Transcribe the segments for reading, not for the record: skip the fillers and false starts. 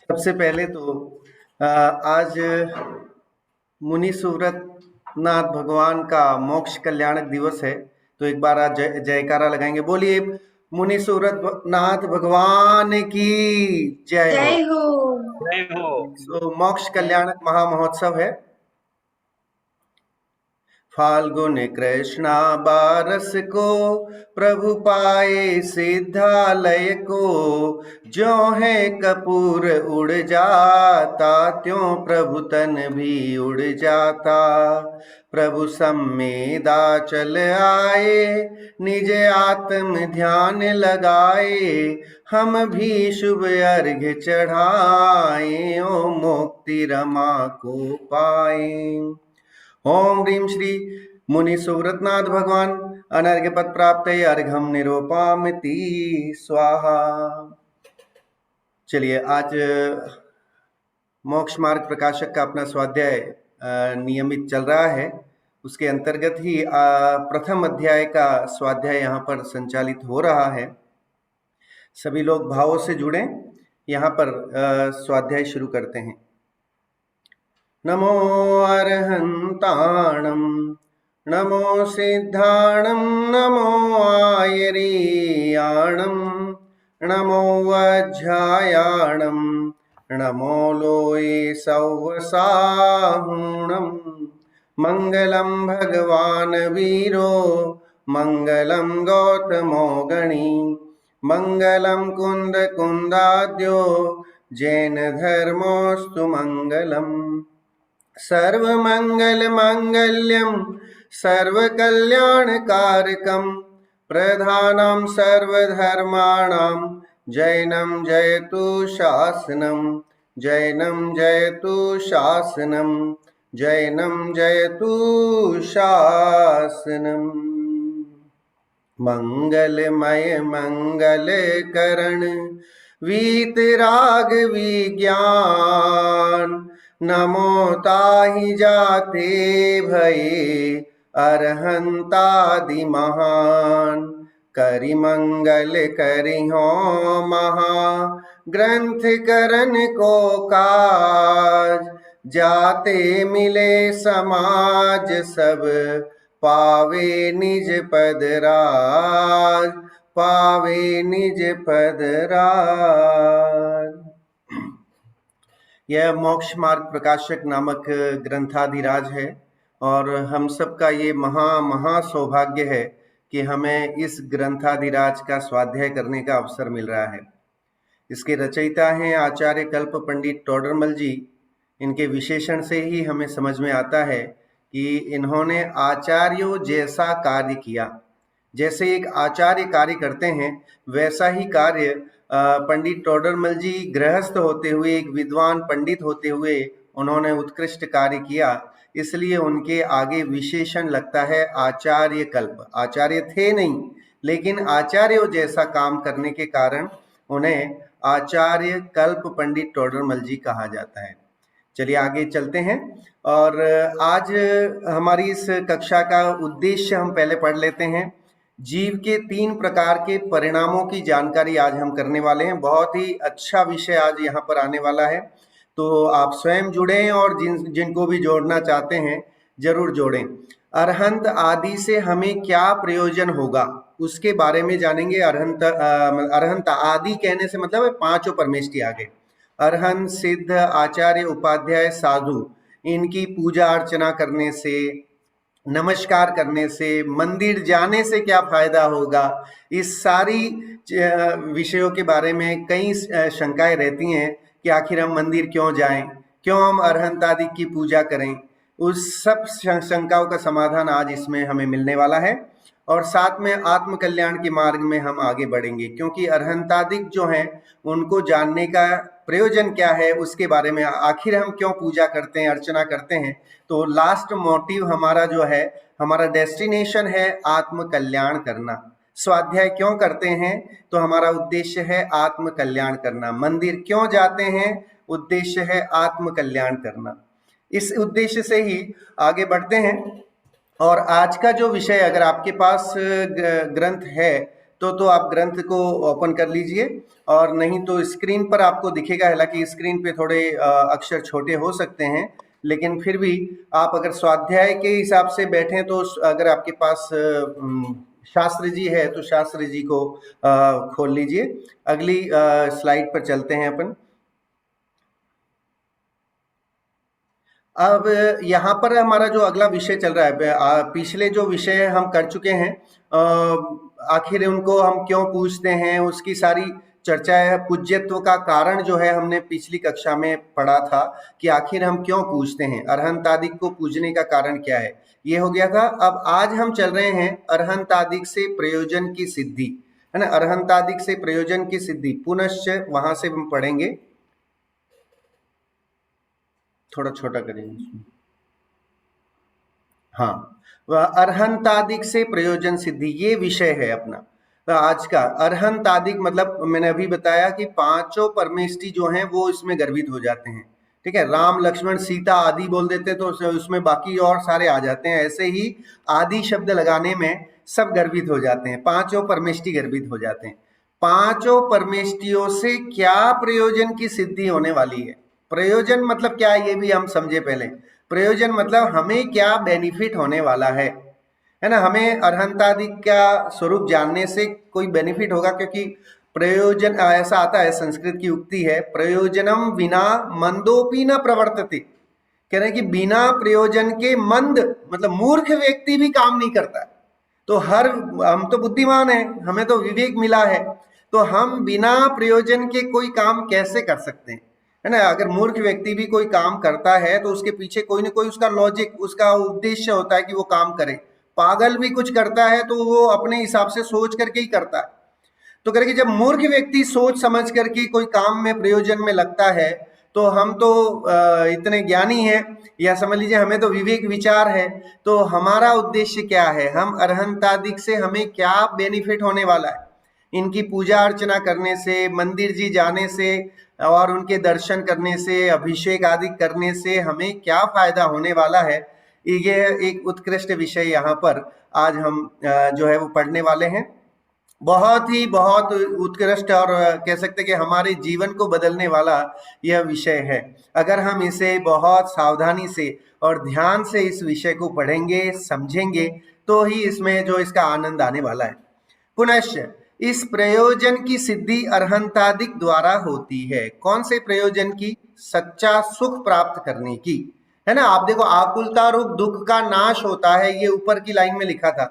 सबसे पहले तो आज मुनि सुव्रत नाथ भगवान का मोक्ष कल्याणक दिवस है। तो एक बार आज जयकारा लगाएंगे। बोलिए मुनि सुव्रत नाथ भगवान की जय हो। जय हो। जय हो। तो मोक्ष कल्याणक महामहोत्सव है। फाल्गुन कृष्णा बारस को प्रभु पाए सिद्धालय को, ज्यों है कपूर उड़ जाता त्यों प्रभु तन भी उड़ जाता। प्रभु सम्मेदा चल आए निज आत्म ध्यान लगाए, हम भी शुभ अर्घ्य चढ़ाए ओ मुक्ति रमा को पाए। ओम ह्रीं श्री मुनि सुव्रतनाथ भगवान अनर्घ्य पद प्राप्त अर्घम निरूपामिति स्वाहा। चलिए आज मोक्ष मार्ग प्रकाशक का अपना स्वाध्याय नियमित चल रहा है। उसके अंतर्गत ही प्रथम अध्याय का स्वाध्याय यहाँ पर संचालित हो रहा है। सभी लोग भावों से जुड़े। यहाँ पर स्वाध्याय शुरू करते हैं। नमो अर्हन्ताणं नमो सिद्धाणं नमो आयरीयाणं नमो वज्रायाणं नमो लोये सौवसाहुणं। मंगलं भगवान वीरो मंगलं गौतमो गणी, मंगलं कुंद कुंदाद्यो जैन धर्मोस्तु मंगलम्। सर्वमंगल मांगल्यं सर्वकल्याणकारकं, प्रधानं सर्वधर्माणां जैनं जयतु शासनं, जैनं जयतु शासनं, जैनं जयतु शासनम्। मंगलमय मंगलकरण वीतराग विज्ञान, नमो ताहि जाते भये अरहंतादि महान। करि मंगल करिहो महा ग्रंथ करन को काज, जाते मिले समाज सब पावे निज पद राज, पावे निज पद राज। यह मोक्ष मार्ग प्रकाशक नामक ग्रंथाधिराज है और हम सबका ये महा सौभाग्य है कि हमें इस ग्रंथाधिराज का स्वाध्याय करने का अवसर मिल रहा है। इसके रचयिता हैं आचार्य कल्प पंडित टोडरमल जी। इनके विशेषण से ही हमें समझ में आता है कि इन्होंने आचार्यों जैसा कार्य किया। जैसे एक आचार्य कार्य करते हैं वैसा ही कार्य पंडित टोडरमल जी गृहस्थ होते हुए, एक विद्वान पंडित होते हुए उन्होंने उत्कृष्ट कार्य किया। इसलिए उनके आगे विशेषण लगता है आचार्य कल्प। आचार्य थे नहीं, लेकिन आचार्यों जैसा काम करने के कारण उन्हें आचार्य कल्प पंडित टोडरमल जी कहा जाता है। चलिए आगे चलते हैं और आज हमारी इस कक्षा का उद्देश्य हम पहले पढ़ लेते हैं। जीव के 3 प्रकार के परिणामों की जानकारी आज हम करने वाले हैं। बहुत ही अच्छा विषय आज यहाँ पर आने वाला है, तो आप स्वयं जुड़ें और जिनको भी जोड़ना चाहते हैं जरूर जोड़ें। अरहंत आदि से हमें क्या प्रयोजन होगा उसके बारे में जानेंगे। अरहंत आदि कहने से मतलब है 5 परमेष्टि आगे। अरहंत, सिद्ध, आचार्य, उपाध्याय, साधु, इनकी पूजा अर्चना करने से, नमस्कार करने से, मंदिर जाने से क्या फायदा होगा, इस सारी विषयों के बारे में कई शंकाएं रहती हैं कि आखिर हम मंदिर क्यों जाएं, क्यों हम अरहंत आदि की पूजा करें। उस सब शंकाओं का समाधान आज इसमें हमें मिलने वाला है और साथ में आत्म कल्याण के मार्ग में हम आगे बढ़ेंगे, क्योंकि अरहंतादिक जो हैं उनको जानने का प्रयोजन क्या है, उसके बारे में आखिर हम क्यों पूजा करते हैं, अर्चना करते हैं। तो लास्ट मोटिव हमारा जो है, हमारा डेस्टिनेशन है आत्म कल्याण करना। स्वाध्याय क्यों करते हैं, तो हमारा उद्देश्य है आत्म कल्याण करना। मंदिर क्यों जाते हैं, उद्देश्य है आत्म कल्याण करना। इस उद्देश्य से ही आगे बढ़ते हैं। और आज का जो विषय, अगर आपके पास ग्रंथ है तो आप ग्रंथ को ओपन कर लीजिए, और नहीं तो स्क्रीन पर आपको दिखेगा। हालांकि स्क्रीन पे थोड़े अक्षर छोटे हो सकते हैं, लेकिन फिर भी आप अगर स्वाध्याय के हिसाब से बैठें तो अगर आपके पास शास्त्री जी है तो शास्त्री जी को खोल लीजिए। अगली स्लाइड पर चलते हैं अपन। अब यहाँ पर हमारा जो अगला विषय चल रहा है, पिछले जो विषय हम कर चुके हैं, आखिर उनको हम क्यों पूछते हैं उसकी सारी चर्चा है। पूज्यत्व का कारण जो है हमने पिछली कक्षा में पढ़ा था कि आखिर हम क्यों पूछते हैं, अरहंतादिक को पूजने का कारण क्या है, ये हो गया था। अब आज हम चल रहे हैं अरहंतादिक से प्रयोजन की सिद्धि, है ना। अरहंतादिक से प्रयोजन की सिद्धि पुनश्च वहां से हम पढ़ेंगे। थोड़ा छोटा करेंगे, हाँ। अरहंतादिक से प्रयोजन सिद्धि ये विषय है अपना। तो आज का अरहंतादिक मतलब मैंने अभी बताया कि पांचों परमेष्टि जो हैं वो इसमें गर्भित हो जाते हैं, ठीक है। राम लक्ष्मण सीता आदि बोल देते तो उसमें बाकी और सारे आ जाते हैं। ऐसे ही आदि शब्द लगाने में सब गर्भित हो जाते हैं, पांचों परमेष्टि गर्भित हो जाते हैं। पांचों परमेष्टियों से क्या प्रयोजन की सिद्धि होने वाली है। प्रयोजन मतलब क्या है ये भी हम समझे पहले। प्रयोजन मतलब हमें क्या बेनिफिट होने वाला है ना। हमें अरहंतादि का स्वरूप जानने से कोई बेनिफिट होगा, क्योंकि प्रयोजन ऐसा आता है, संस्कृत की उक्ति है, प्रयोजनम विना मंदोपि न प्रवर्तते। कह रहे हैं कि बिना प्रयोजन के मंद मतलब मूर्ख व्यक्ति भी काम नहीं करता। तो हम तो बुद्धिमान हैं, हमें तो विवेक मिला है, तो हम बिना प्रयोजन के कोई काम कैसे कर सकते हैं, है ना। अगर मूर्ख व्यक्ति भी कोई काम करता है तो उसके पीछे कोई ना कोई उसका लॉजिक, उसका उद्देश्य होता है कि वो काम करे। पागल भी कुछ करता है तो वो अपने हिसाब से सोच करके ही करता है। तो करें कि जब मूर्ख व्यक्ति सोच समझ करके कोई काम में प्रयोजन में लगता है, तो हम तो इतने ज्ञानी हैं, या समझ लीजिए हमें तो विवेक विचार है, तो हमारा उद्देश्य क्या है, हम अरहंतादिक से हमें क्या बेनिफिट होने वाला है। इनकी पूजा अर्चना करने से, मंदिर जी जाने से और उनके दर्शन करने से, अभिषेक आदि करने से हमें क्या फायदा होने वाला है, ये एक उत्कृष्ट विषय यहाँ पर आज हम जो है वो पढ़ने वाले हैं। बहुत उत्कृष्ट और कह सकते हैं कि हमारे जीवन को बदलने वाला यह विषय है। अगर हम इसे बहुत सावधानी से और ध्यान से इस विषय को पढ़ेंगे, समझेंगे, तो ही इसमें जो इसका आनंद आने वाला है। पुनश्च इस प्रयोजन की सिद्धि अरहंतादिक द्वारा होती है। कौन से प्रयोजन की? सच्चा सुख प्राप्त करने की, है ना। आप देखो, आकुलता रूप दुख का नाश होता है, ये ऊपर की लाइन में लिखा था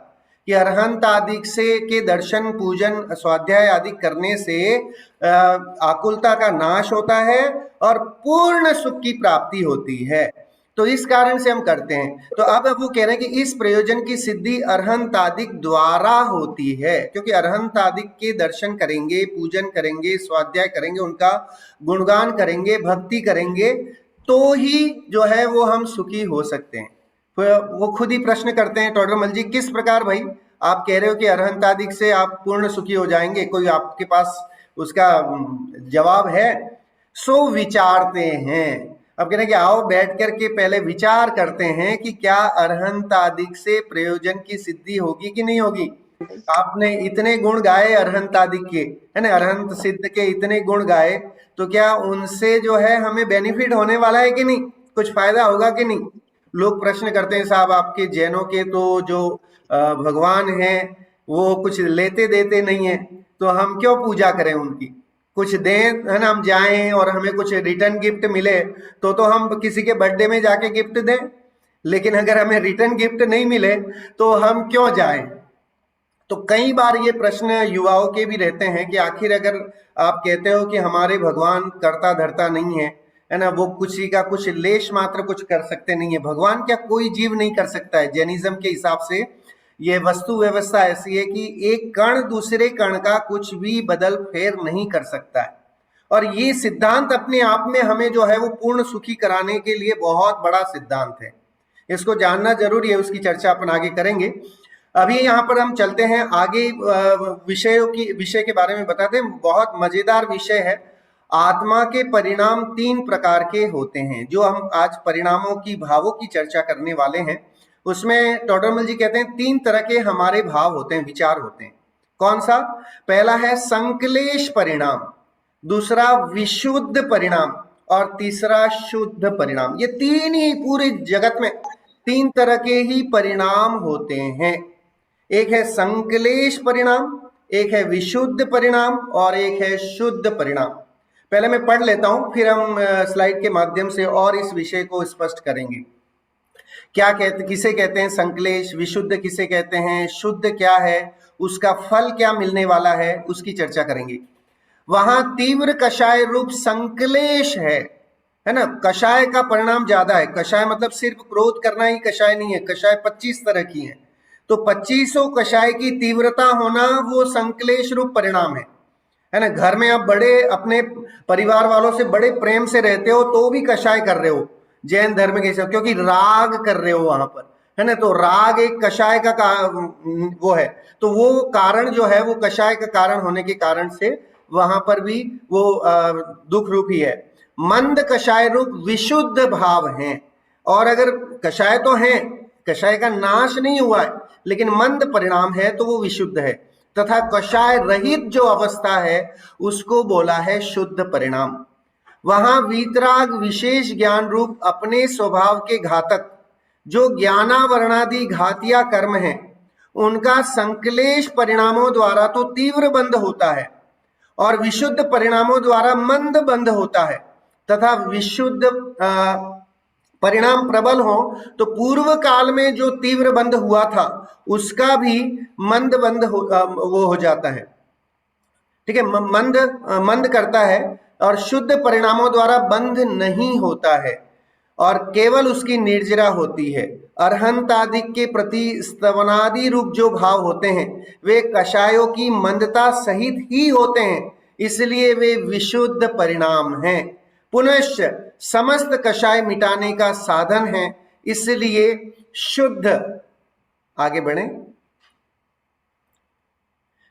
कि अरहंत आदि से के दर्शन पूजन स्वाध्याय आदि करने से आकुलता का नाश होता है और पूर्ण सुख की प्राप्ति होती है। तो इस कारण से हम करते हैं। तो अब वो कह रहे हैं कि इस प्रयोजन की सिद्धि अरहंतादिक द्वारा होती है, क्योंकि अरहंतादिक के दर्शन करेंगे, पूजन करेंगे, स्वाध्याय करेंगे, उनका गुणगान करेंगे, भक्ति करेंगे, तो ही जो है वो हम सुखी हो सकते हैं। वो खुद ही प्रश्न करते हैं टोडरमल जी, किस प्रकार भाई आप कह रहे हो कि अरहंतादिक से आप पूर्ण सुखी हो जाएंगे, कोई आपके पास उसका जवाब है? सो विचारते हैं। अब कह रहे हैं कि आओ बैठ करके पहले विचार करते हैं कि क्या अरहंतादिक से प्रयोजन की सिद्धि होगी कि नहीं होगी। आपने इतने गुण गाए अरहंतादिक के, है ना, अरहंत सिद्ध के इतने गुण गाए, तो क्या उनसे जो है हमें बेनिफिट होने वाला है कि नहीं, कुछ फायदा होगा कि नहीं। लोग प्रश्न करते हैं, साहब आपके जैनों के तो जो भगवान हैं वो कुछ लेते देते नहीं है, तो हम क्यों पूजा करें उनकी, कुछ दें, है ना, हम जाएं और हमें कुछ रिटर्न गिफ्ट मिले तो हम किसी के बर्थडे में जाके गिफ्ट दें। लेकिन अगर हमें रिटर्न गिफ्ट नहीं मिले तो हम क्यों जाएं। तो कई बार ये प्रश्न युवाओं के भी रहते हैं कि आखिर अगर आप कहते हो कि हमारे भगवान करता धरता नहीं है ना, वो किसी का कुछ लेश मात्र कुछ कर सकते नहीं है, भगवान क्या कोई जीव नहीं कर सकता है। जैनिज्म के हिसाब से ये वस्तु व्यवस्था ऐसी है कि एक कण दूसरे कण का कुछ भी बदल फेर नहीं कर सकता है, और ये सिद्धांत अपने आप में हमें जो है वो पूर्ण सुखी कराने के लिए बहुत बड़ा सिद्धांत है। इसको जानना जरूरी है, उसकी चर्चा अपन आगे करेंगे। अभी यहाँ पर हम चलते हैं आगे, विषय के बारे में बताते हैं। बहुत मजेदार विषय है। आत्मा के परिणाम 3 प्रकार के होते हैं। जो हम आज परिणामों की, भावों की चर्चा करने वाले हैं, उसमें टोडरमल जी कहते हैं 3 तरह के हमारे भाव होते हैं, विचार होते हैं। कौन सा? पहला है संक्लेश परिणाम, दूसरा विशुद्ध परिणाम और तीसरा शुद्ध परिणाम। ये तीन ही पूरे जगत में तीन तरह के ही परिणाम होते हैं। एक है संक्लेश परिणाम, एक है विशुद्ध परिणाम और एक है शुद्ध परिणाम। पहले मैं पढ़ लेता हूं, फिर हम स्लाइड के माध्यम से और इस विषय को स्पष्ट करेंगे। क्या किसे कहते हैं संक्लेश, विशुद्ध किसे कहते हैं, शुद्ध क्या है, उसका फल क्या मिलने वाला है, उसकी चर्चा करेंगे। वहां तीव्र कषाय रूप संक्लेश है ना। कषाय का परिणाम ज्यादा है। कषाय मतलब सिर्फ क्रोध करना ही कषाय नहीं है, कषाय 25 तरह की है। तो 25 कषाय की तीव्रता होना वो संक्लेश रूप परिणाम है ना। घर में आप बड़े अपने परिवार वालों से बड़े प्रेम से रहते हो तो भी कषाय कर रहे हो जैन धर्म के हिसाब, क्योंकि राग कर रहे हो वहां पर, है ना। तो राग एक कषाय का वो है, तो वो कारण जो है वो कषाय का कारण होने के कारण से वहां पर भी वो दुख रूप ही है। मंद कषाय रूप विशुद्ध भाव हैं, और अगर कषाय तो है, कषाय का नाश नहीं हुआ है, लेकिन मंद परिणाम है तो वो विशुद्ध है। तथा कषाय रहित जो अवस्था है उसको बोला है शुद्ध परिणाम। वहां वीतराग विशेष ज्ञान रूप अपने स्वभाव के घातक जो ज्ञानावरणादि घातिया कर्म है, उनका संक्लेश परिणामों द्वारा तो तीव्र बंध होता है और विशुद्ध परिणामों द्वारा मंद बंध होता है। तथा विशुद्ध परिणाम प्रबल हो तो पूर्व काल में जो तीव्र बंध हुआ था उसका भी मंद बंध वो हो जाता है, ठीक है, मंद करता है, और शुद्ध परिणामों द्वारा बंध नहीं होता है और केवल उसकी निर्जरा होती है। अरहंत आदि के प्रति स्तवनादि रूप जो भाव होते हैं वे कषायों की मंदता सहित ही होते हैं, इसलिए वे विशुद्ध परिणाम हैं। पुनश्च समस्त कषाय मिटाने का साधन है, इसलिए शुद्ध, आगे बढ़े,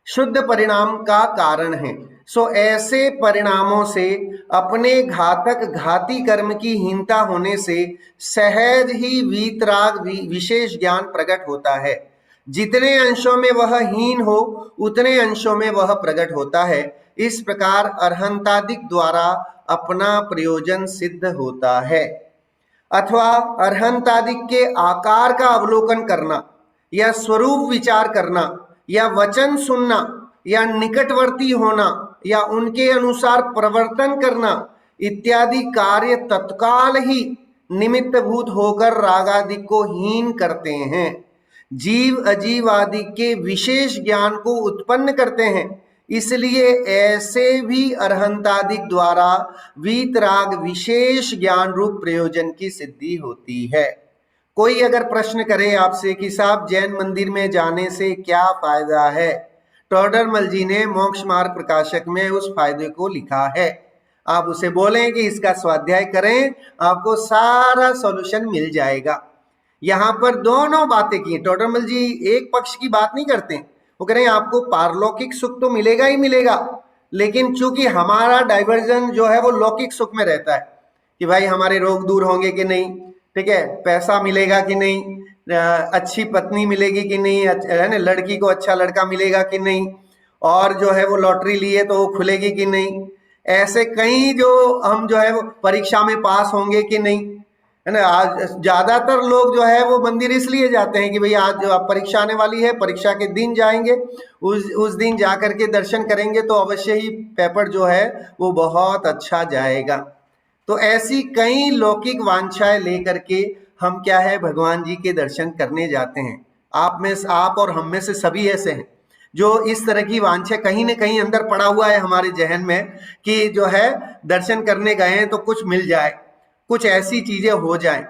शुद्ध परिणाम का कारण है। सो ऐसे परिणामों से अपने घातक घाती कर्म की हीनता होने से सहज ही वीतराग विशेष ज्ञान प्रकट होता है। जितने अंशों में वह हीन हो उतने अंशों में वह प्रकट होता है। इस प्रकार अरहंतादिक द्वारा अपना प्रयोजन सिद्ध होता है। अथवा अरहंतादिक के आकार का अवलोकन करना या स्वरूप विचार करना या वचन सुनना या निकटवर्ती होना या उनके अनुसार प्रवर्तन करना इत्यादि कार्य तत्काल ही निमित्तभूत होकर रागादि को हीन करते हैं, जीव अजीव आदि के विशेष ज्ञान को उत्पन्न करते हैं। इसलिए ऐसे भी अरहंतादिक द्वारा वीतराग विशेष ज्ञान रूप प्रयोजन की सिद्धि होती है। कोई अगर प्रश्न करे आपसे कि साहब जैन मंदिर में जाने से क्या फायदा है, टोडरमल जी ने मोक्ष मार्ग प्रकाशक में उस फायदे को लिखा है। आप उसे बोलें कि इसका स्वाध्याय करें, आपको सारा सॉल्यूशन मिल जाएगा। यहां पर दोनों बातें की, टोडरमल जी एक पक्ष की बात नहीं करते, वो कह रहे हैं आपको पारलौकिक सुख तो मिलेगा ही मिलेगा, लेकिन चूंकि हमारा डाइवर्जन जो है वो लौकिक सुख में रहता है कि भाई हमारे रोग दूर होंगे कि नहीं, ठीक है, पैसा मिलेगा कि नहीं, अच्छी पत्नी मिलेगी कि नहीं, है ना, लड़की को अच्छा लड़का मिलेगा कि नहीं, और जो है वो लॉटरी लिए तो वो खुलेगी कि नहीं, ऐसे कई जो हम जो है वो परीक्षा में पास होंगे कि नहीं, है ना। आज ज्यादातर लोग जो है वो मंदिर इसलिए जाते हैं कि भाई आज जो परीक्षा आने वाली है, परीक्षा के दिन जाएंगे, उस दिन जाकर के दर्शन करेंगे तो अवश्य ही पेपर जो है वो बहुत अच्छा जाएगा। तो ऐसी कई लौकिक वांछाएं लेकर के हम क्या है भगवान जी के दर्शन करने जाते हैं। आप और हम में से सभी ऐसे हैं जो इस तरह की वांछा कहीं न कहीं अंदर पड़ा हुआ है हमारे जहन में कि जो है दर्शन करने गए हैं तो कुछ मिल जाए, कुछ ऐसी चीजें हो जाए।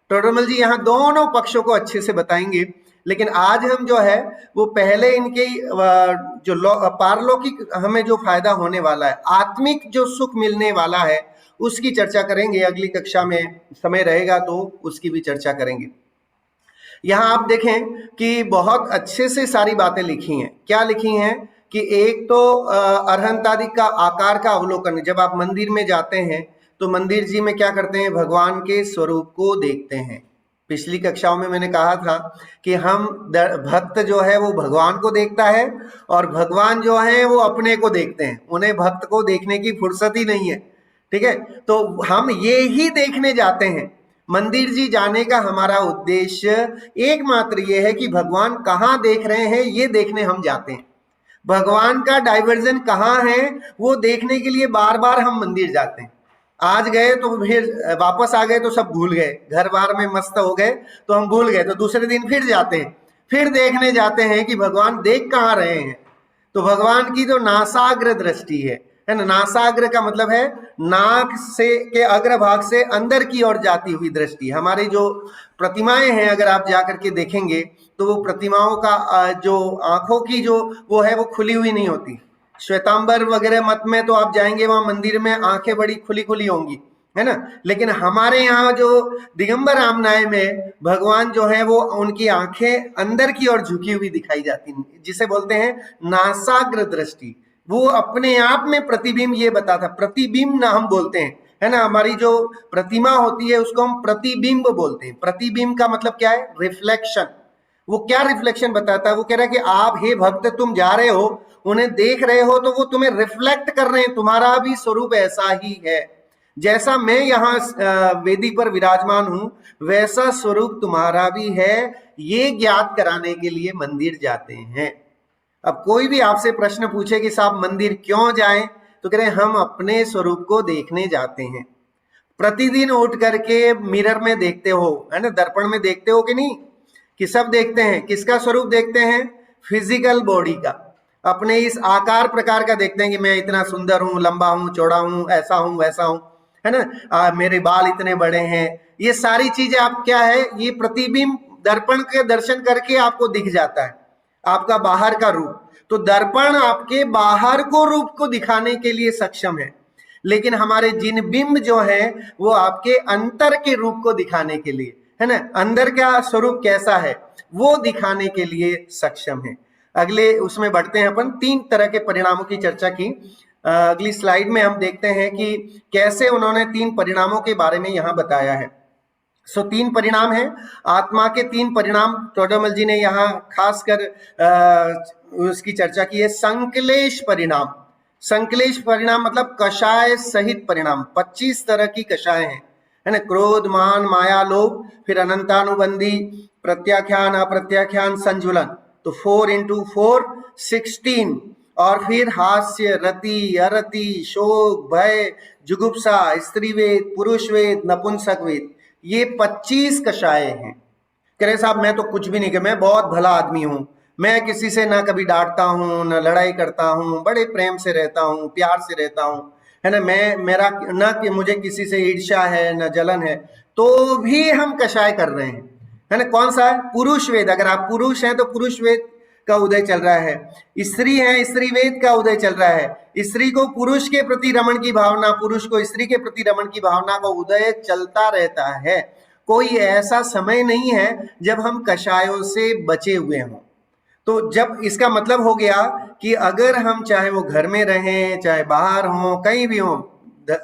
टोडरमल जी यहाँ दोनों पक्षों को अच्छे से बताएंगे, लेकिन आज हम जो है वो पहले इनके जो पारलौकिक हमें जो फायदा होने वाला है, आत्मिक जो सुख मिलने वाला है उसकी चर्चा करेंगे। अगली कक्षा में समय रहेगा तो उसकी भी चर्चा करेंगे। यहाँ आप देखें कि बहुत अच्छे से सारी बातें लिखी हैं। क्या लिखी हैं कि एक तो अरहंतादि का आकार का अवलोकन, जब आप मंदिर में जाते हैं तो मंदिर जी में क्या करते हैं, भगवान के स्वरूप को देखते हैं, पिछली कक्षाओं में मैंने कहा था कि हम भक्त जो है वो भगवान को देखता है और भगवान जो है वो अपने को देखते हैं, उन्हें भक्त को देखने की फुर्सत ही नहीं है। ठीक है, तो हम ये ही देखने जाते हैं। मंदिर जी जाने का हमारा उद्देश्य एकमात्र ये है कि भगवान कहाँ देख रहे हैं ये देखने हम जाते हैं। भगवान का डाइवर्जन कहाँ है वो देखने के लिए बार बार हम मंदिर जाते हैं। आज गए तो फिर वापस आ गए तो सब भूल गए, घर बार में मस्त हो गए तो हम भूल गए, तो दूसरे दिन फिर जाते हैं, फिर देखने जाते हैं कि भगवान देख कहाँ रहे हैं। तो भगवान की जो नासाग्र दृष्टि है ना, नासाग्र का मतलब है नाक से के अग्रभाग से अंदर की ओर जाती हुई दृष्टि। हमारी जो प्रतिमाएं हैं अगर आप जाकर के देखेंगे तो वो प्रतिमाओं का जो आंखों की जो वो है वो खुली हुई नहीं होती। श्वेतांबर वगैरह मत में तो आप जाएंगे वहां मंदिर में आंखें बड़ी खुली खुली होंगी, है ना, लेकिन हमारे यहाँ जो दिगंबर रामनाय में भगवान जो है वो उनकी आंखें अंदर की ओर झुकी हुई दिखाई जाती, जिसे बोलते हैं नासाग्र दृष्टि। वो अपने आप में प्रतिबिंब ये बताता, प्रतिबिंब ना हम बोलते हैं, है ना, हमारी जो प्रतिमा होती है उसको हम प्रतिबिंब बोलते हैं। प्रतिबिंब का मतलब क्या है? रिफ्लेक्शन। वो क्या रिफ्लेक्शन बताता है? वो कह रहा है कि आप हे भक्त तुम जा रहे हो, उन्हें देख रहे हो तो वो तुम्हें रिफ्लेक्ट कर रहे हैं, तुम्हारा भी स्वरूप ऐसा ही है। जैसा मैं यहाँ वेदी पर विराजमान हूं वैसा स्वरूप तुम्हारा भी है, ये ज्ञात कराने के लिए मंदिर जाते हैं। अब कोई भी आपसे प्रश्न पूछे कि साहब मंदिर क्यों जाएं, तो कह रहे हैं हम अपने स्वरूप को देखने जाते हैं। प्रतिदिन उठ करके मिरर में देखते हो, है ना, दर्पण में देखते हो कि नहीं? कि सब देखते हैं। किसका स्वरूप देखते हैं? फिजिकल बॉडी का, अपने इस आकार प्रकार का देखते हैं कि मैं इतना सुंदर हूं, लंबा हूं, चौड़ा हूं, ऐसा हूं वैसा हूं, है ना, मेरे बाल इतने बड़े हैं। ये सारी चीजें आप क्या है, ये प्रतिबिंब दर्पण के दर्शन करके आपको दिख जाता है, आपका बाहर का रूप। तो दर्पण आपके बाहर को रूप को दिखाने के लिए सक्षम है, लेकिन हमारे जिन बिंब जो है वो आपके अंतर के रूप को दिखाने के लिए, है ना, अंदर का स्वरूप कैसा है वो दिखाने के लिए सक्षम है। अगले उसमें बढ़ते हैं अपन। 3 तरह के परिणामों की चर्चा की। अगली स्लाइड में हम देखते हैं कि कैसे उन्होंने 3 परिणामों के बारे में यहां बताया है। 3 परिणाम है, आत्मा के 3 परिणाम टोडरमल जी ने यहाँ खासकर उसकी चर्चा की है। संकलेश परिणाम, संकलेश परिणाम मतलब कषाय सहित परिणाम। 25 तरह की कषाय हैं, है ना, क्रोध, मान, माया, लोभ, फिर अनंतानुबंधी, प्रत्याख्यान, अप्रत्याख्यान, संजुलन। तो 4 into 4 16, और फिर हास्य, रति, अरति, शोक, भय, जुगुप्सा, स्त्रीवेद, पुरुषवेद, नपुंसकवेद, ये 25 कषाय हैं। कह रहे साहब मैं तो कुछ भी नहीं कर, मैं बहुत भला आदमी हूं, मैं किसी से ना कभी डांटता हूं ना लड़ाई करता हूं, बड़े प्रेम से रहता हूं, प्यार से रहता हूं, है ना, मैं मेरा ना कि मुझे किसी से ईर्ष्या है ना जलन है, तो भी हम कषाय कर रहे हैं, है ना। कौन सा है? पुरुष वेद। अगर आप पुरुष हैं तो पुरुष वेद का उदय चल रहा है, स्त्री है स्त्री वेद का उदय चल रहा है, स्त्री को पुरुष के प्रति रमण की भावना, पुरुष को स्त्री के प्रति रमण की भावना का उदय चलता रहता है। कोई ऐसा समय नहीं है जब हम कषायों से बचे हुए हों। तो जब इसका मतलब हो गया कि अगर हम चाहे वो घर में रहें चाहे बाहर हों कहीं भी हों,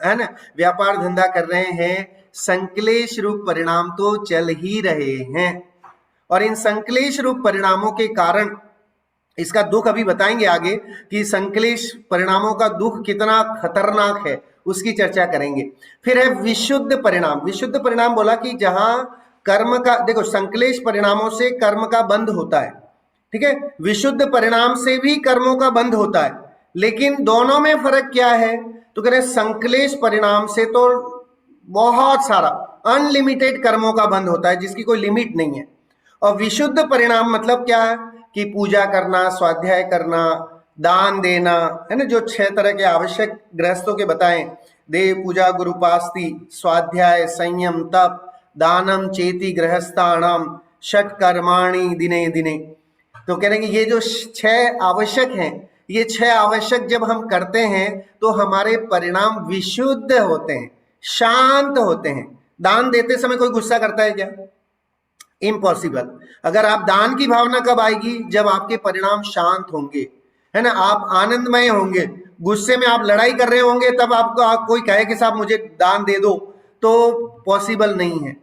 है ना, व्यापार धंधा कर रहे हैं, संकलेश रूप परिणाम तो चल ही रहे हैं। और इन संकलेश रूप परिणामों के कारण इसका दुख अभी बताएंगे आगे कि संकलेश परिणामों का दुख कितना खतरनाक है, उसकी चर्चा करेंगे। फिर है विशुद्ध परिणाम। विशुद्ध परिणाम बोला कि जहां कर्म का, देखो संकलेश परिणामों से कर्म का बंध होता है, ठीक है, विशुद्ध परिणाम से भी कर्मों का बंध होता है, लेकिन दोनों में फर्क क्या है? तो कह रहे संकलेश परिणाम से तो बहुत सारा अनलिमिटेड कर्मों का बंध होता है जिसकी कोई लिमिट नहीं है। और विशुद्ध परिणाम मतलब क्या है कि पूजा करना, स्वाध्याय करना, दान देना, है ना, जो 6 तरह के आवश्यक गृहस्थों के बताएं, देव पूजा, गुरुपास्ति, स्वाध्याय, संयम, तप, दानम चेति गृहस्थाणाम, षट कर्माणि दिने दिने। तो कह रहे हैं कि ये जो 6 आवश्यक हैं, ये 6 आवश्यक जब हम करते हैं तो हमारे परिणाम विशुद्ध होते हैं, शांत होते हैं। दान देते समय कोई गुस्सा करता है क्या? इम्पॉसिबल। अगर आप दान की भावना कब आएगी? जब आपके परिणाम शांत होंगे, है ना, आप आनंदमय होंगे। गुस्से में आप लड़ाई कर रहे होंगे तब आपको कोई कहे कि साहब मुझे दान दे दो, तो पॉसिबल नहीं है।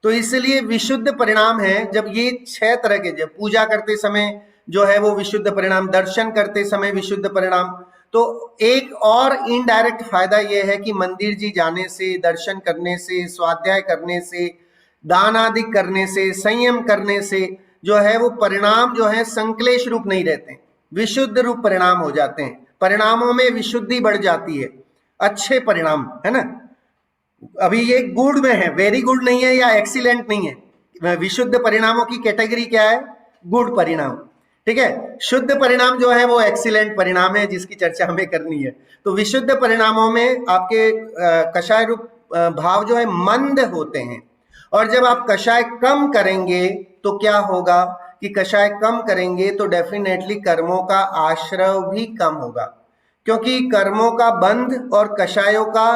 तो इसलिए विशुद्ध परिणाम है जब ये 6 तरह के, जब पूजा करते समय जो है वो विशुद्ध परिणाम, दर्शन करते समय विशुद्ध परिणाम। तो एक और इनडायरेक्ट फायदा यह है कि मंदिर जी जाने से, दर्शन करने से, स्वाध्याय करने से, दान आदि करने से, संयम करने से जो है वो परिणाम जो है संक्लेश रूप नहीं रहते, विशुद्ध रूप परिणाम हो जाते हैं। परिणामों में विशुद्धि बढ़ जाती है, अच्छे परिणाम, है ना। अभी ये गुड में है, वेरी गुड नहीं है या एक्सीलेंट नहीं है। विशुद्ध परिणामों की कैटेगरी क्या है? गुड परिणाम, ठीक है। शुद्ध परिणाम जो है वो एक्सीलेंट परिणाम है, जिसकी चर्चा हमें करनी है। तो विशुद्ध परिणामों में आपके कषाय रूप भाव जो है मंद होते हैं। और जब आप कषाय कम करेंगे तो क्या होगा कि कषाय कम करेंगे तो डेफिनेटली कर्मों का आश्रय भी कम होगा, क्योंकि कर्मों का बंध और कषायों का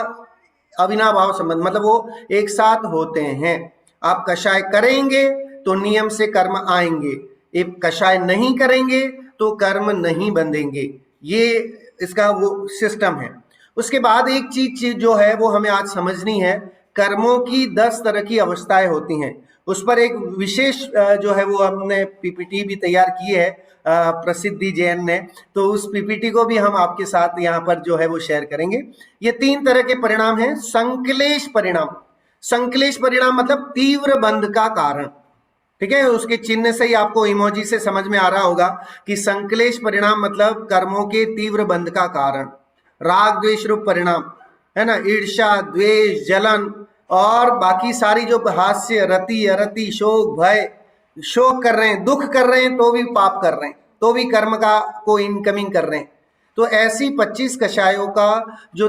अविनाभाव संबंध, मतलब वो एक साथ होते हैं। आप कषाय करेंगे तो नियम से कर्म आएंगे, एक कषाय नहीं करेंगे तो कर्म नहीं बंधेंगे। ये इसका वो सिस्टम है। उसके बाद एक चीज जो है वो हमें आज समझनी है, कर्मों की 10 तरह की अवस्थाएं होती हैं। उस पर एक विशेष जो है वो हमने पीपीटी भी तैयार की है प्रसिद्धि जैन ने, तो उस पीपीटी को भी हम आपके साथ यहाँ पर जो है वो शेयर करेंगे। ये 3 तरह के परिणाम हैं। संक्लेश परिणाम, संक्लेश परिणाम मतलब तीव्र बंध का कारण, ठीक है। उसके चिन्ह से ही आपको इमोजी से समझ में आ रहा होगा कि संक्लेश परिणाम मतलब कर्मों के तीव्र बंध का कारण। राग द्वेष रूप परिणाम है ना, ईर्ष्या, द्वेष, जलन और बाकी सारी जो हास्य, रति, अरति, शोक, भय, शोक कर रहे हैं, दुख कर रहे हैं तो भी पाप कर रहे हैं, तो भी कर्म का को इनकमिंग कर रहे हैं। तो ऐसी 25 कषायों का जो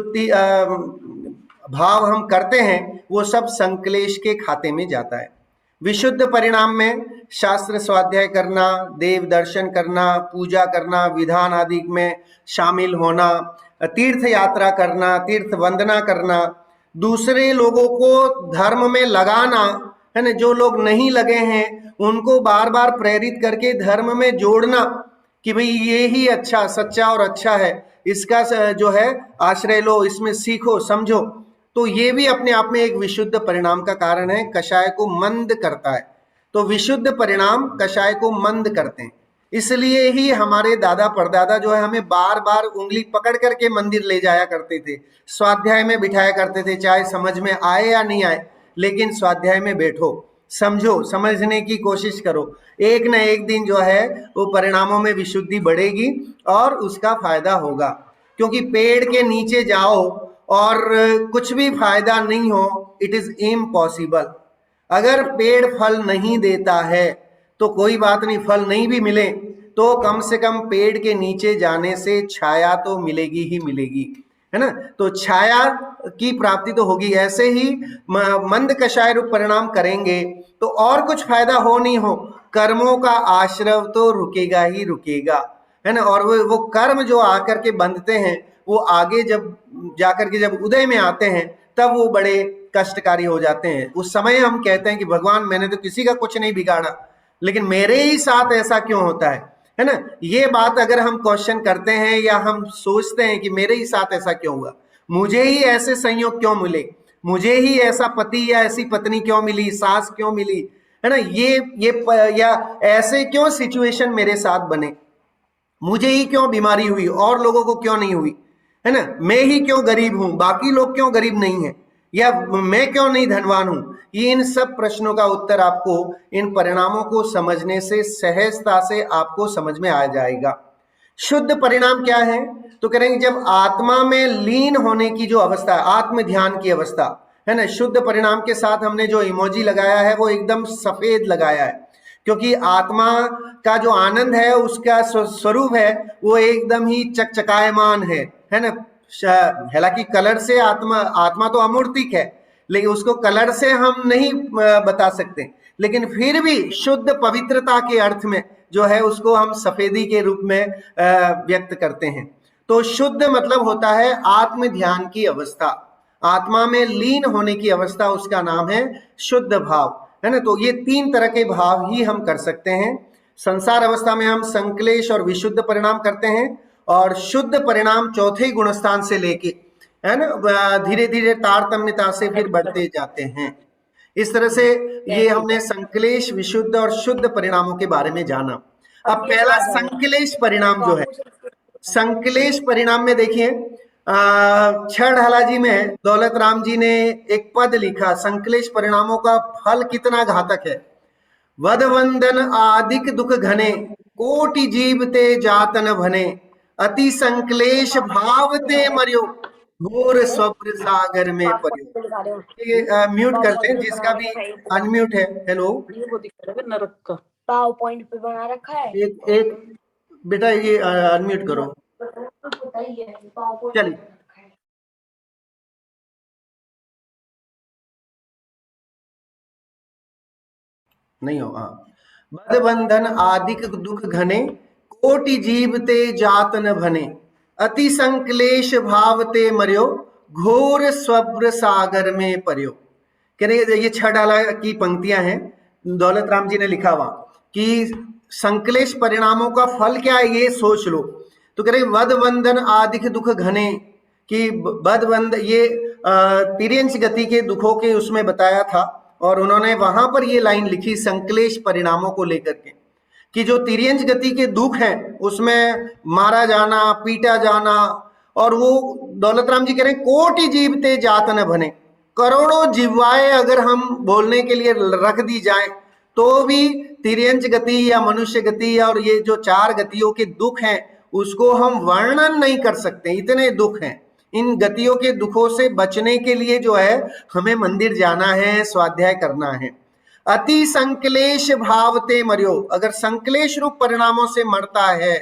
भाव हम करते हैं वो सब संक्लेश के खाते में जाता है। विशुद्ध परिणाम में शास्त्र स्वाध्याय करना, देव दर्शन करना, पूजा करना, विधान आदि में शामिल होना, तीर्थ यात्रा करना, तीर्थ वंदना करना, दूसरे लोगों को धर्म में लगाना, है ना, जो लोग नहीं लगे हैं उनको बार बार प्रेरित करके धर्म में जोड़ना कि भाई ये ही अच्छा, सच्चा और अच्छा है, इसका जो है आश्रय लो, इसमें सीखो, समझो। तो ये भी अपने आप में एक विशुद्ध परिणाम का कारण है, कषाय को मंद करता है। तो विशुद्ध परिणाम कषाय को मंद करते हैं। इसलिए ही हमारे दादा परदादा जो है हमें बार बार उंगली पकड़ करके मंदिर ले जाया करते थे, स्वाध्याय में बिठाया करते थे, चाहे समझ में आए या नहीं आए, लेकिन स्वाध्याय में बैठो, समझो, समझने की कोशिश करो। एक न एक दिन जो है वो परिणामों में विशुद्धि बढ़ेगी और उसका फायदा होगा। क्योंकि पेड़ के नीचे जाओ और कुछ भी फायदा नहीं हो, इट इज इम्पॉसिबल। अगर पेड़ फल नहीं देता है तो कोई बात नहीं, फल नहीं भी मिले तो कम से कम पेड़ के नीचे जाने से छाया तो मिलेगी ही मिलेगी, है ना। तो छाया की प्राप्ति तो होगी। ऐसे ही मंद कषाय रूप परिणाम करेंगे तो और कुछ फायदा हो नहीं हो, कर्मों का आश्रय तो रुकेगा ही रुकेगा, है ना। और वो कर्म जो आकर के बंधते हैं वो आगे जब जाकर के जब उदय में आते हैं तब वो बड़े कष्टकारी हो जाते हैं। उस समय हम कहते हैं कि भगवान मैंने तो किसी का कुछ नहीं बिगाड़ा, लेकिन मेरे ही साथ ऐसा क्यों होता है ना। ये बात अगर हम क्वेश्चन करते हैं या हम सोचते हैं कि मेरे ही साथ ऐसा क्यों हुआ, मुझे ही ऐसे संयोग क्यों मिले, मुझे ही ऐसा पति या ऐसी पत्नी क्यों मिली, सास क्यों मिली, है ना, ये या ऐसे क्यों सिचुएशन मेरे साथ बने, मुझे ही क्यों बीमारी हुई और लोगों को क्यों नहीं हुई, है ना, मैं ही क्यों गरीब हूं, बाकी लोग क्यों गरीब नहीं है, या मैं क्यों नहीं धनवान हूं। ये इन सब प्रश्नों का उत्तर आपको इन परिणामों को समझने से सहजता से आपको समझ में आ जाएगा। शुद्ध परिणाम क्या है तो करेंगे जब आत्मा में लीन होने की जो अवस्था है, आत्म ध्यान की अवस्था, है ना। शुद्ध परिणाम के साथ हमने जो इमोजी लगाया है वो एकदम सफेद लगाया है, क्योंकि आत्मा का जो आनंद है उसका स्वरूप है वो एकदम ही चकचकायमान है ना। हालांकि कलर से आत्मा तो अमूर्तिक है, लेकिन उसको कलर से हम नहीं बता सकते, लेकिन फिर भी शुद्ध पवित्रता के अर्थ में जो है उसको हम सफेदी के रूप में व्यक्त करते हैं। तो शुद्ध मतलब होता है आत्म ध्यान की अवस्था, आत्मा में लीन होने की अवस्था, उसका नाम है शुद्ध भाव, है ना। तो ये 3 तरह के भाव ही हम कर सकते हैं। संसार अवस्था में हम संक्लेश और विशुद्ध परिणाम करते हैं, और शुद्ध परिणाम चौथे गुणस्थान से लेके, है ना, धीरे धीरे तारतम्यता से फिर बढ़ते जाते हैं। इस तरह से ये हमने संश्लेष, विशुद्ध और शुद्ध परिणामों के बारे में जाना। अब पहला संश्लेष परिणाम जो है, संश्लेष परिणाम में देखिए छह जी में दौलत राम जी ने एक पद लिखा, संश्लेष परिणामों का फल कितना घातक है। वधवंदन आदिक दुख घने, कोटि जीव ते जात न भने, अति संश्लेष भाव ते मरियो, घोर स्वप्न सागर में पर्यो। ये म्यूट करते हैं जिसका भी अनम्यूट है। हेलो, नरक का पावर पॉइंट पे बना रखा है। एक बेटा ये अनम्यूट करो। चलिए, नहीं हो। हाँ, बंधन आदिक दुख घने, कोटि जीव ते जात न भने, अति संक्लेश भाव ते मरियो, घोर स्वप्न सागर में पर्यो। कह रहे ये छह डाला की पंक्तियां हैं, दौलत राम जी ने लिखा हुआ कि संक्लेश परिणामों का फल क्या है ये सोच लो। तो कह रहे वध बंधन आदिक दुख घने, कि बद बंध ये तिर्यंच गति के दुखों के उसमें बताया था, और उन्होंने वहां पर ये लाइन लिखी संक्लेश परिणामों को लेकर के, कि जो तिर्यंच गति के दुख हैं उसमें मारा जाना, पीटा जाना, और वो दौलत राम जी कह रहे हैं कोटि जीवते जात न भने, करोड़ों जीवाएं अगर हम बोलने के लिए रख दी जाए तो भी तिर्यंच गति या मनुष्य गति और ये जो चार गतियों के दुख हैं उसको हम वर्णन नहीं कर सकते, इतने दुख हैं। इन गतियों के दुखों से बचने के लिए जो है हमें मंदिर जाना है, स्वाध्याय करना है। अति संक्लेश भावते मरियो, अगर संक्लेश रूप परिणामों से मरता है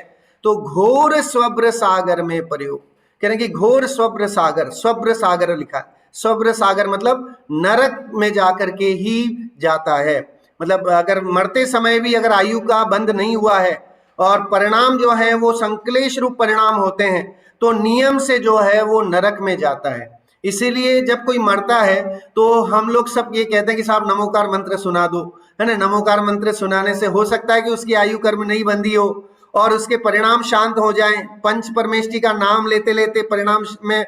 तो घोर स्वब्र सागर में पर्यो। कह रहे कि घोर स्वब्र सागर, स्वब्र सागर लिखा, स्वब्र सागर मतलब नरक में जाकर के ही जाता है। मतलब अगर मरते समय भी अगर आयु का बंध नहीं हुआ है और परिणाम जो है वो संक्लेश रूप परिणाम होते हैं तो नियम से जो है वो नरक में जाता है। इसीलिए जब कोई मरता है तो हम लोग सब ये कहते हैं कि साहब नमोकार मंत्र सुना दो, है ना। नमोकार मंत्र सुनाने से हो सकता है कि उसकी आयु कर्म नहीं बंधी हो और उसके परिणाम शांत हो जाए, पंच परमेष्टि का नाम लेते लेते परिणाम में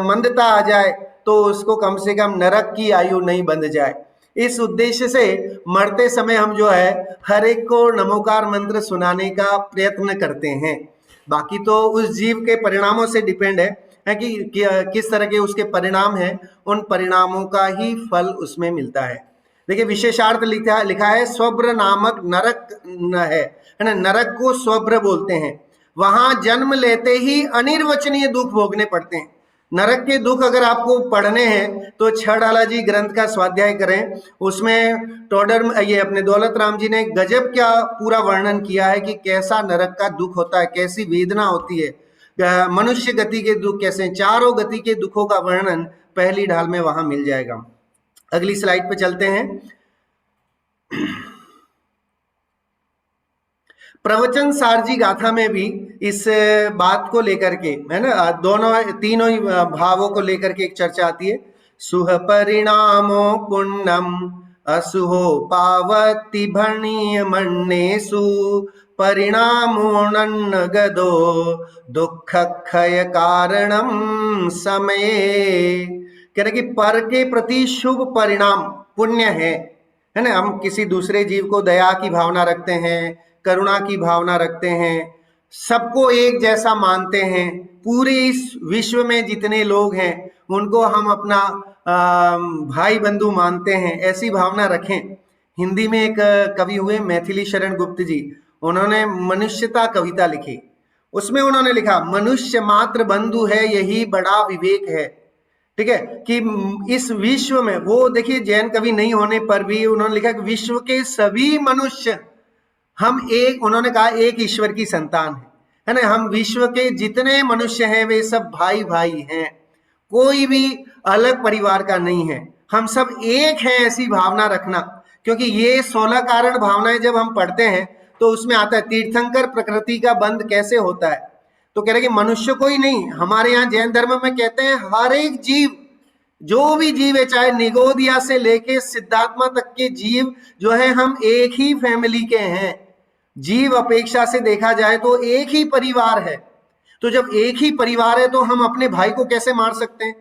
मंदता आ जाए तो उसको कम से कम नरक की आयु नहीं बंध जाए। इस उद्देश्य से मरते समय हम जो है हर एक को नमोकार मंत्र सुनाने का प्रयत्न करते हैं। बाकी तो उस जीव के परिणामों से डिपेंड है कि किस तरह के उसके परिणाम हैं, उन परिणामों का ही फल उसमें मिलता है। देखिए विशेषार्थ लिखा है स्वब्र नामक नरक है ना, नरक को स्वब्र बोलते हैं। वहां जन्म लेते ही अनिर्वचनीय दुख भोगने पड़ते हैं। नरक के दुख अगर आपको पढ़ने हैं तो छड़ाला जी ग्रंथ का स्वाध्याय करें, उसमें टोडर ये अपने दौलत राम जी ने गजब क्या पूरा वर्णन किया है कि कैसा नरक का दुख होता है, कैसी वेदना होती है, मनुष्य गति के दुख कैसे, चारों गति के दुखों का वर्णन पहली ढाल में वहां मिल जाएगा। अगली स्लाइड पे चलते हैं। प्रवचन सारजी गाथा में भी इस बात को लेकर के, है ना, दोनों तीनों ही भावों को लेकर के एक चर्चा आती है। सुह परिणामो पुण्यम असुहो पावती भरणीय मन्नेसु, परिणामोऽनन्न गदो दुख क्षय कारणम समय। कह रहे कि पर के प्रति शुभ परिणाम पुण्य है ना। हम किसी दूसरे जीव को दया की भावना रखते हैं, करुणा की भावना रखते हैं, सबको एक जैसा मानते हैं, पूरे इस विश्व में जितने लोग हैं उनको हम अपना भाई बंधु मानते हैं, ऐसी भावना रखें। हिंदी में एक कवि हुए मैथिली शरण गुप्त जी, उन्होंने मनुष्यता कविता लिखी, उसमें उन्होंने लिखा मनुष्य मात्र बंधु है यही बड़ा विवेक है। ठीक है, कि इस विश्व में, वो देखिए जैन कवि नहीं होने पर भी उन्होंने लिखा कि विश्व के सभी मनुष्य हम एक, उन्होंने कहा एक ईश्वर की संतान है ना। हम विश्व के जितने मनुष्य हैं वे सब भाई भाई हैं, कोई भी अलग परिवार का नहीं है, हम सब एक हैं, ऐसी भावना रखना। क्योंकि ये 16 कारण भावनाएं जब हम पढ़ते हैं तो उसमें आता है तीर्थंकर प्रकृति का बंध कैसे होता है। तो कह रहे कि मनुष्य को ही नहीं, हमारे यहाँ जैन धर्म में कहते हैं हर एक जीव, जो भी जीव है, चाहे निगोदिया से लेके सिद्धात्मा तक के जीव जो है हम एक ही फैमिली के हैं। जीव अपेक्षा से देखा जाए तो एक ही परिवार है। तो जब एक ही परिवार है तो हम अपने भाई को कैसे मार सकते हैं?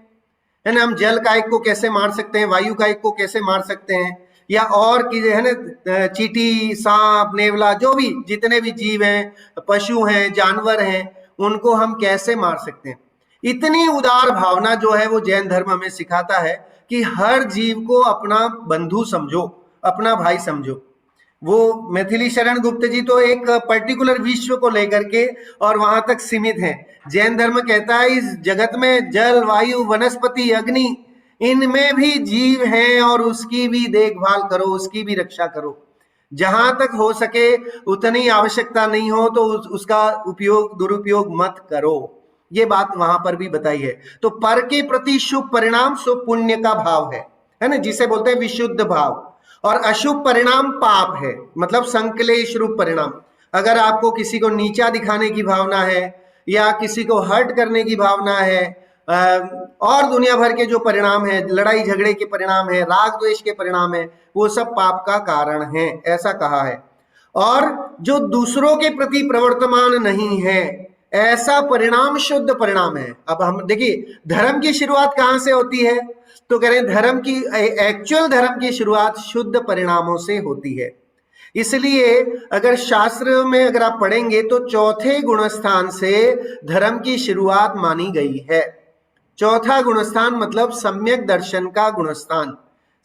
है ना। हम जल का एक को कैसे मार सकते हैं, वायु का एक को कैसे मार सकते हैं, या और की है ना, चींटी, सांप, नेवला, जो भी जितने भी जीव हैं, पशु हैं, जानवर हैं, उनको हम कैसे मार सकते हैं। इतनी उदार भावना जो है वो जैन धर्म हमें सिखाता है कि हर जीव को अपना बंधु समझो, अपना भाई समझो। वो मैथिली शरण गुप्त जी तो एक पर्टिकुलर विश्व को लेकर के और वहां तक सीमित है। जैन धर्म कहता है इस जगत में जल, वायु, वनस्पति, अग्नि, इनमें भी जीव हैं और उसकी भी देखभाल करो, उसकी भी रक्षा करो। जहां तक हो सके उतनी आवश्यकता नहीं हो तो उसका उपयोग, दुरुपयोग मत करो। ये बात वहां पर भी बताई है। तो पर के प्रति शुभ परिणाम शुभ पुण्य का भाव है ना, जिसे बोलते हैं विशुद्ध भाव। और अशुभ परिणाम पाप है, मतलब संकलेश रूप परिणाम। अगर आपको किसी को नीचा दिखाने की भावना है या किसी को हर्ट करने की भावना है, और दुनिया भर के जो परिणाम है, लड़ाई झगड़े के परिणाम है, राग द्वेष के परिणाम है, वो सब पाप का कारण है, ऐसा कहा है। और जो दूसरों के प्रति प्रवर्तमान नहीं है, ऐसा परिणाम शुद्ध परिणाम है। अब हम देखिए धर्म की शुरुआत कहां से होती है, तो कह रहे हैं धर्म की, एक्चुअल धर्म की शुरुआत शुद्ध परिणामों से होती है। इसलिए अगर शास्त्र में अगर आप पढ़ेंगे तो चौथे गुणस्थान से धर्म की शुरुआत मानी गई है। चौथा गुणस्थान मतलब सम्यक दर्शन का गुणस्थान।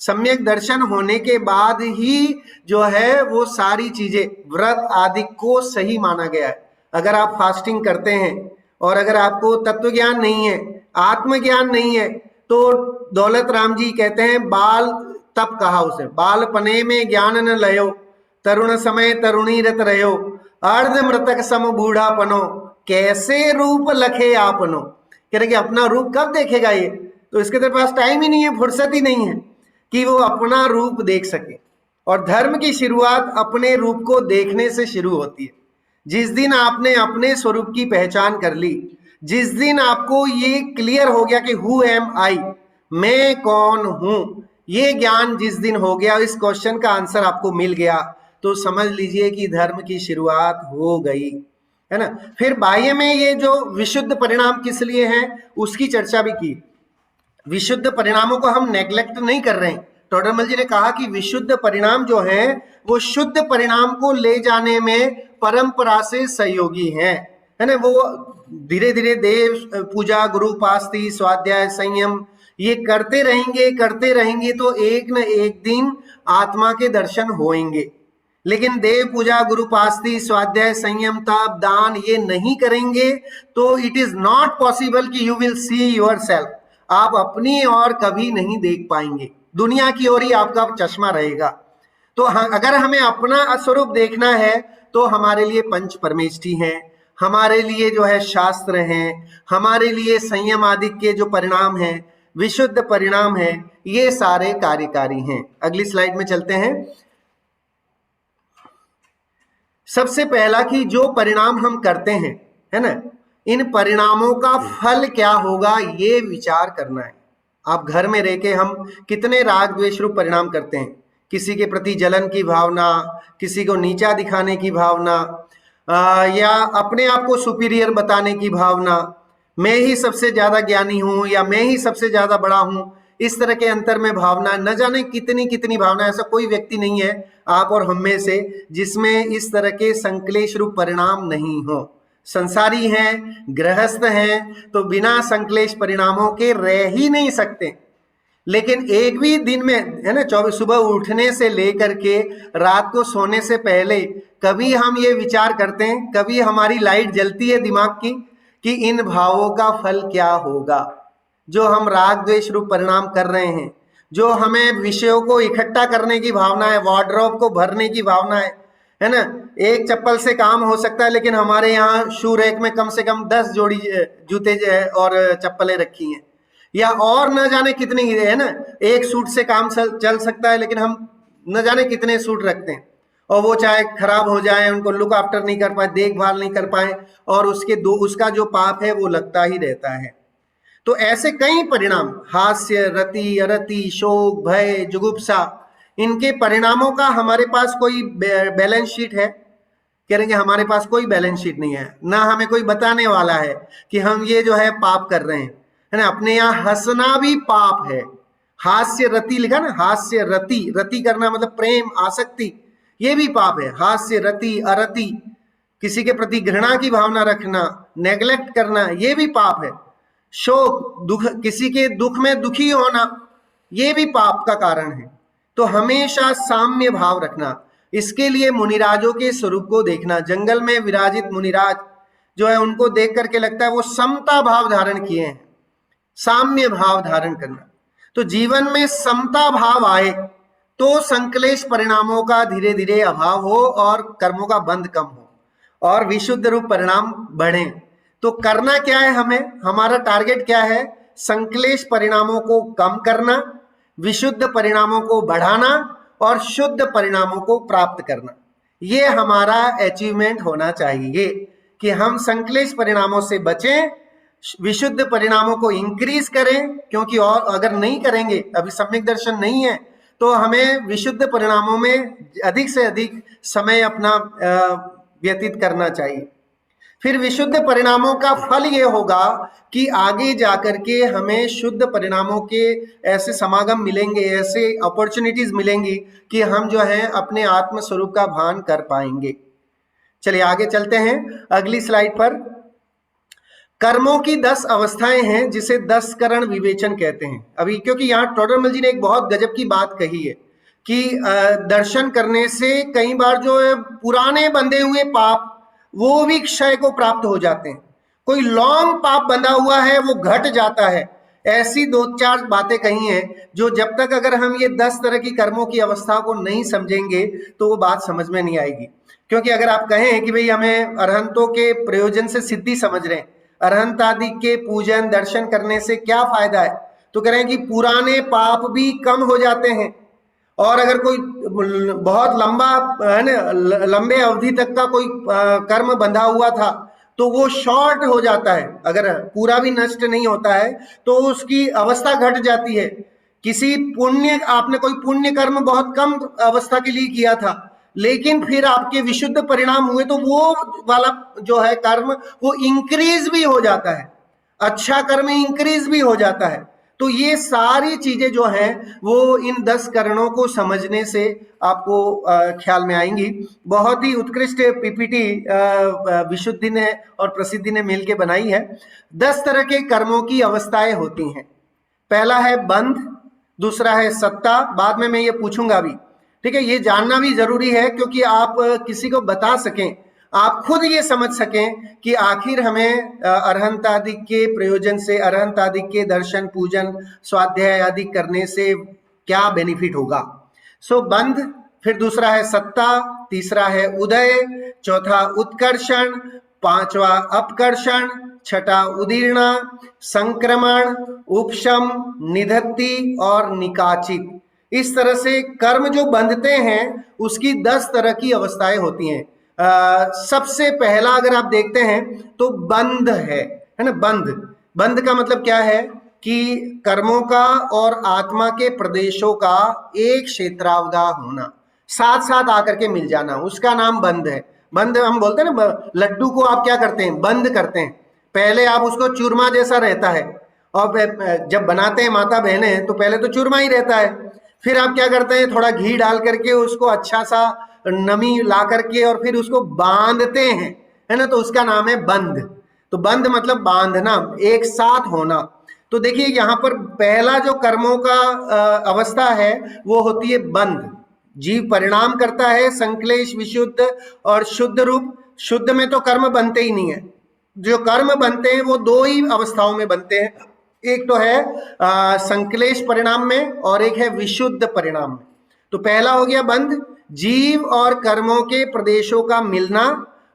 सम्यक दर्शन होने के बाद ही जो है वो सारी चीजें, व्रत आदि को सही माना गया है। अगर आप फास्टिंग करते हैं और अगर आपको तत्व ज्ञान नहीं है, आत्मज्ञान नहीं है, तो दौलत राम जी कहते हैं बाल तप कहा उसे, बाल पने में ज्ञान न लयो, तरुण समय तरुणी रत रहो, अर्ध मृतक सम बूढ़ा पनो, कैसे रूप लखे आपनो। कह रहे कि अपना रूप कब देखेगा ये, तो इसके तेरे पास टाइम ही नहीं है, फुर्सत ही नहीं है कि वो अपना रूप देख सके। और धर्म की शुरुआत अपने रूप को देखने से शुरू होती है। जिस दिन आपने अपने स्वरूप की पहचान कर ली, जिस दिन आपको ये क्लियर हो गया कि हु एम आई, मैं कौन हूं, ये ज्ञान जिस दिन हो गया, इस क्वेश्चन का आंसर आपको मिल गया, तो समझ लीजिए कि धर्म की शुरुआत हो गई, है ना। फिर बाह्य में ये जो विशुद्ध परिणाम किस लिए हैं उसकी चर्चा भी की। विशुद्ध परिणामों को हम नेग्लेक्ट नहीं कर रहे हैं। टोडरमल जी ने कहा कि विशुद्ध परिणाम जो है वो शुद्ध परिणाम को ले जाने में परंपरा से सहयोगी हैं, है ना। वो धीरे धीरे देव पूजा, गुरु उपासना, स्वाध्याय, संयम ये करते रहेंगे तो एक न एक दिन आत्मा के दर्शन होंगे। लेकिन देव पूजा, गुरु उपासना, स्वाध्याय, संयम, तप, दान ये नहीं करेंगे तो इट इज नॉट पॉसिबल कि यू विल सी योरसेल्फ। आप अपनी ओर कभी नहीं देख पाएंगे, दुनिया की ओर ही आपका चश्मा रहेगा। तो अगर हमें अपना स्वरूप देखना है तो हमारे लिए पंच परमेष्ठी हैं, हमारे लिए जो है शास्त्र हैं, हमारे लिए संयम आदि के जो परिणाम हैं, विशुद्ध परिणाम हैं, ये सारे कार्यकारी हैं। अगली स्लाइड में चलते हैं। सबसे पहला कि जो परिणाम हम करते हैं, है ना, इन परिणामों का फल क्या होगा ये विचार करना है। आप घर में रह के हम कितने राग द्वेष रूप परिणाम करते हैं, किसी के प्रति जलन की भावना, किसी को नीचा दिखाने की भावना, या अपने आप को सुपीरियर बताने की भावना, मैं ही सबसे ज्यादा ज्ञानी हूं या मैं ही सबसे ज्यादा बड़ा हूं, इस तरह के अंतर में भावना, न जाने कितनी कितनी भावना। ऐसा कोई व्यक्ति नहीं है आप और हम में से जिसमें इस तरह के संक्लेश रूप परिणाम नहीं हो। संसारी हैं, गृहस्थ हैं, तो बिना संक्लेश परिणामों के रह ही नहीं सकते। लेकिन एक भी दिन में, है ना, 24 सुबह उठने से लेकर के रात को सोने से पहले कभी हम ये विचार करते हैं, कभी हमारी लाइट जलती है दिमाग की कि इन भावों का फल क्या होगा। जो हम राग द्वेष रूप परिणाम कर रहे हैं, जो हमें विषयों को इकट्ठा करने की भावना है, वार्डरोब को भरने की भावना है ना। एक चप्पल से काम हो सकता है, लेकिन हमारे यहाँ शू रैक में कम से कम 10 जोड़ी जूते और चप्पलें रखी हैं, या और न जाने कितनी, है ना। एक सूट से काम चल सकता है, लेकिन हम न जाने कितने सूट रखते हैं, और वो चाहे खराब हो जाए, उनको लुक आफ्टर नहीं कर पाए, देखभाल नहीं कर पाए, और उसका जो पाप है वो लगता ही रहता है। तो ऐसे कई परिणाम, हास्य, रति, अरति, शोक, भय, जुगुप्सा, इनके परिणामों का हमारे पास कोई बैलेंस शीट है? कह रहे हैं हमारे पास कोई बैलेंस शीट नहीं है, ना हमें कोई बताने वाला है कि हम ये जो है पाप कर रहे हैं, है ना। अपने यहाँ हंसना भी पाप है, हास्य रति लिखा ना, हास्य रति, रति करना मतलब प्रेम आसक्ति, ये भी पाप है। हास्य रति, अरति, किसी के प्रति घृणा की भावना रखना, नेग्लेक्ट करना, ये भी पाप है। शोक, दुख, किसी के दुख में दुखी होना, ये भी पाप का कारण है। तो हमेशा साम्य भाव रखना। इसके लिए मुनिराजों के स्वरूप को देखना। जंगल में विराजित मुनिराज जो है, उनको देख करके लगता है वो समता भाव धारण किए हैं, साम्य भाव धारण करना। तो जीवन में समता भाव आए तो संकलेश परिणामों का धीरे धीरे अभाव हो और कर्मों का बंध कम हो और विशुद्ध रूप परिणाम बढ़े। तो करना क्या है हमें, हमारा टारगेट क्या है, संकलेश परिणामों को कम करना, विशुद्ध परिणामों को बढ़ाना और शुद्ध परिणामों को प्राप्त करना। ये हमारा अचीवमेंट होना चाहिए कि हम संकलेश परिणामों से बचें, विशुद्ध परिणामों को इंक्रीज करें, क्योंकि और अगर नहीं करेंगे, अभी सम्यक दर्शन नहीं है, तो हमें विशुद्ध परिणामों में अधिक से अधिक समय अपना व्यतीत करना चाहिए। फिर विशुद्ध परिणामों का फल ये होगा कि आगे जाकर के हमें शुद्ध परिणामों के ऐसे समागम मिलेंगे, ऐसे अपॉर्चुनिटीज मिलेंगी कि हम जो है अपने आत्म स्वरूप का भान कर पाएंगे। चलिए आगे चलते हैं अगली स्लाइड पर। कर्मों की 10 अवस्थाएं हैं जिसे 10 करण विवेचन कहते हैं। अभी क्योंकि यहाँ टोडरमल जी ने एक बहुत गजब की बात कही है कि दर्शन करने से कई बार जो है पुराने बंधे हुए पाप वो भी क्षय को प्राप्त हो जाते हैं। कोई लॉन्ग पाप बंधा हुआ है वो घट जाता है। ऐसी 2-4 बातें कही हैं जो जब तक अगर हम ये 10 तरह की कर्मों की अवस्था को नहीं समझेंगे तो वो बात समझ में नहीं आएगी। क्योंकि अगर आप कहें कि भाई हमें अरहंतों के प्रयोजन से सिद्धि समझ रहे हैं, अरहंत आदि के पूजन दर्शन करने से क्या फायदा है, तो कह रहे हैं कि पुराने पाप भी कम हो जाते हैं और अगर कोई बहुत लंबा है ना, लंबे अवधि तक का कोई कर्म बंधा हुआ था तो वो शॉर्ट हो जाता है। अगर पूरा भी नष्ट नहीं होता है तो उसकी अवस्था घट जाती है। किसी पुण्य, आपने कोई पुण्य कर्म बहुत कम अवस्था के लिए किया था लेकिन फिर आपके विशुद्ध परिणाम हुए तो वो वाला जो है कर्म वो इंक्रीज भी हो जाता है, अच्छा कर्म इंक्रीज भी हो जाता है। तो ये सारी चीजें जो हैं वो इन 10 करणों को समझने से आपको ख्याल में आएंगी। बहुत ही उत्कृष्ट पीपीटी विशुद्धि ने और प्रसिद्धि ने मिलकर बनाई है। 10 तरह के कर्मों की अवस्थाएं होती हैं। पहला है बंध, दूसरा है सत्ता, बाद में मैं ये पूछूंगा भी, ठीक है। ये जानना भी जरूरी है क्योंकि आप किसी को बता सकें, आप खुद ये समझ सकें कि आखिर हमें अरहंत आदि के प्रयोजन से, अरहंत आदि के दर्शन पूजन स्वाध्याय आदि करने से क्या बेनिफिट होगा। सो बंध, फिर दूसरा है सत्ता, तीसरा है उदय, चौथा उत्कर्षण, पांचवा अपकर्षण, छठा उदीर्णा, संक्रमण, उपशम, निधत्ति और निकाचित। इस तरह से कर्म जो बंधते हैं उसकी 10 तरह की अवस्थाएं होती हैं। सबसे पहला अगर आप देखते हैं तो बंध है ना। बंध का मतलब क्या है कि कर्मों का और आत्मा के प्रदेशों का एक क्षेत्रावधा होना, साथ साथ आकर के मिल जाना, उसका नाम बंध है। बंध हम बोलते हैं ना, लड्डू को आप क्या करते हैं, बंद करते हैं। पहले आप उसको चूरमा जैसा रहता है और जब बनाते हैं माता बहने तो पहले तो चूरमा ही रहता है, फिर आप क्या करते हैं, थोड़ा घी डाल करके उसको अच्छा सा नमी ला करके और फिर उसको बांधते हैं, है ना, तो उसका नाम है बंध। तो बंध मतलब बांधना, एक साथ होना। तो देखिए यहाँ पर पहला जो कर्मों का अवस्था है वो होती है बंध। जीव परिणाम करता है संक्लेश विशुद्ध और शुद्ध रूप। शुद्ध में तो कर्म बनते ही नहीं है, जो कर्म बनते हैं वो 2 ही अवस्थाओं में बनते हैं, एक तो है संक्लेश परिणाम में और एक है विशुद्ध परिणाम में। तो पहला हो गया बंध, जीव और कर्मों के प्रदेशों का मिलना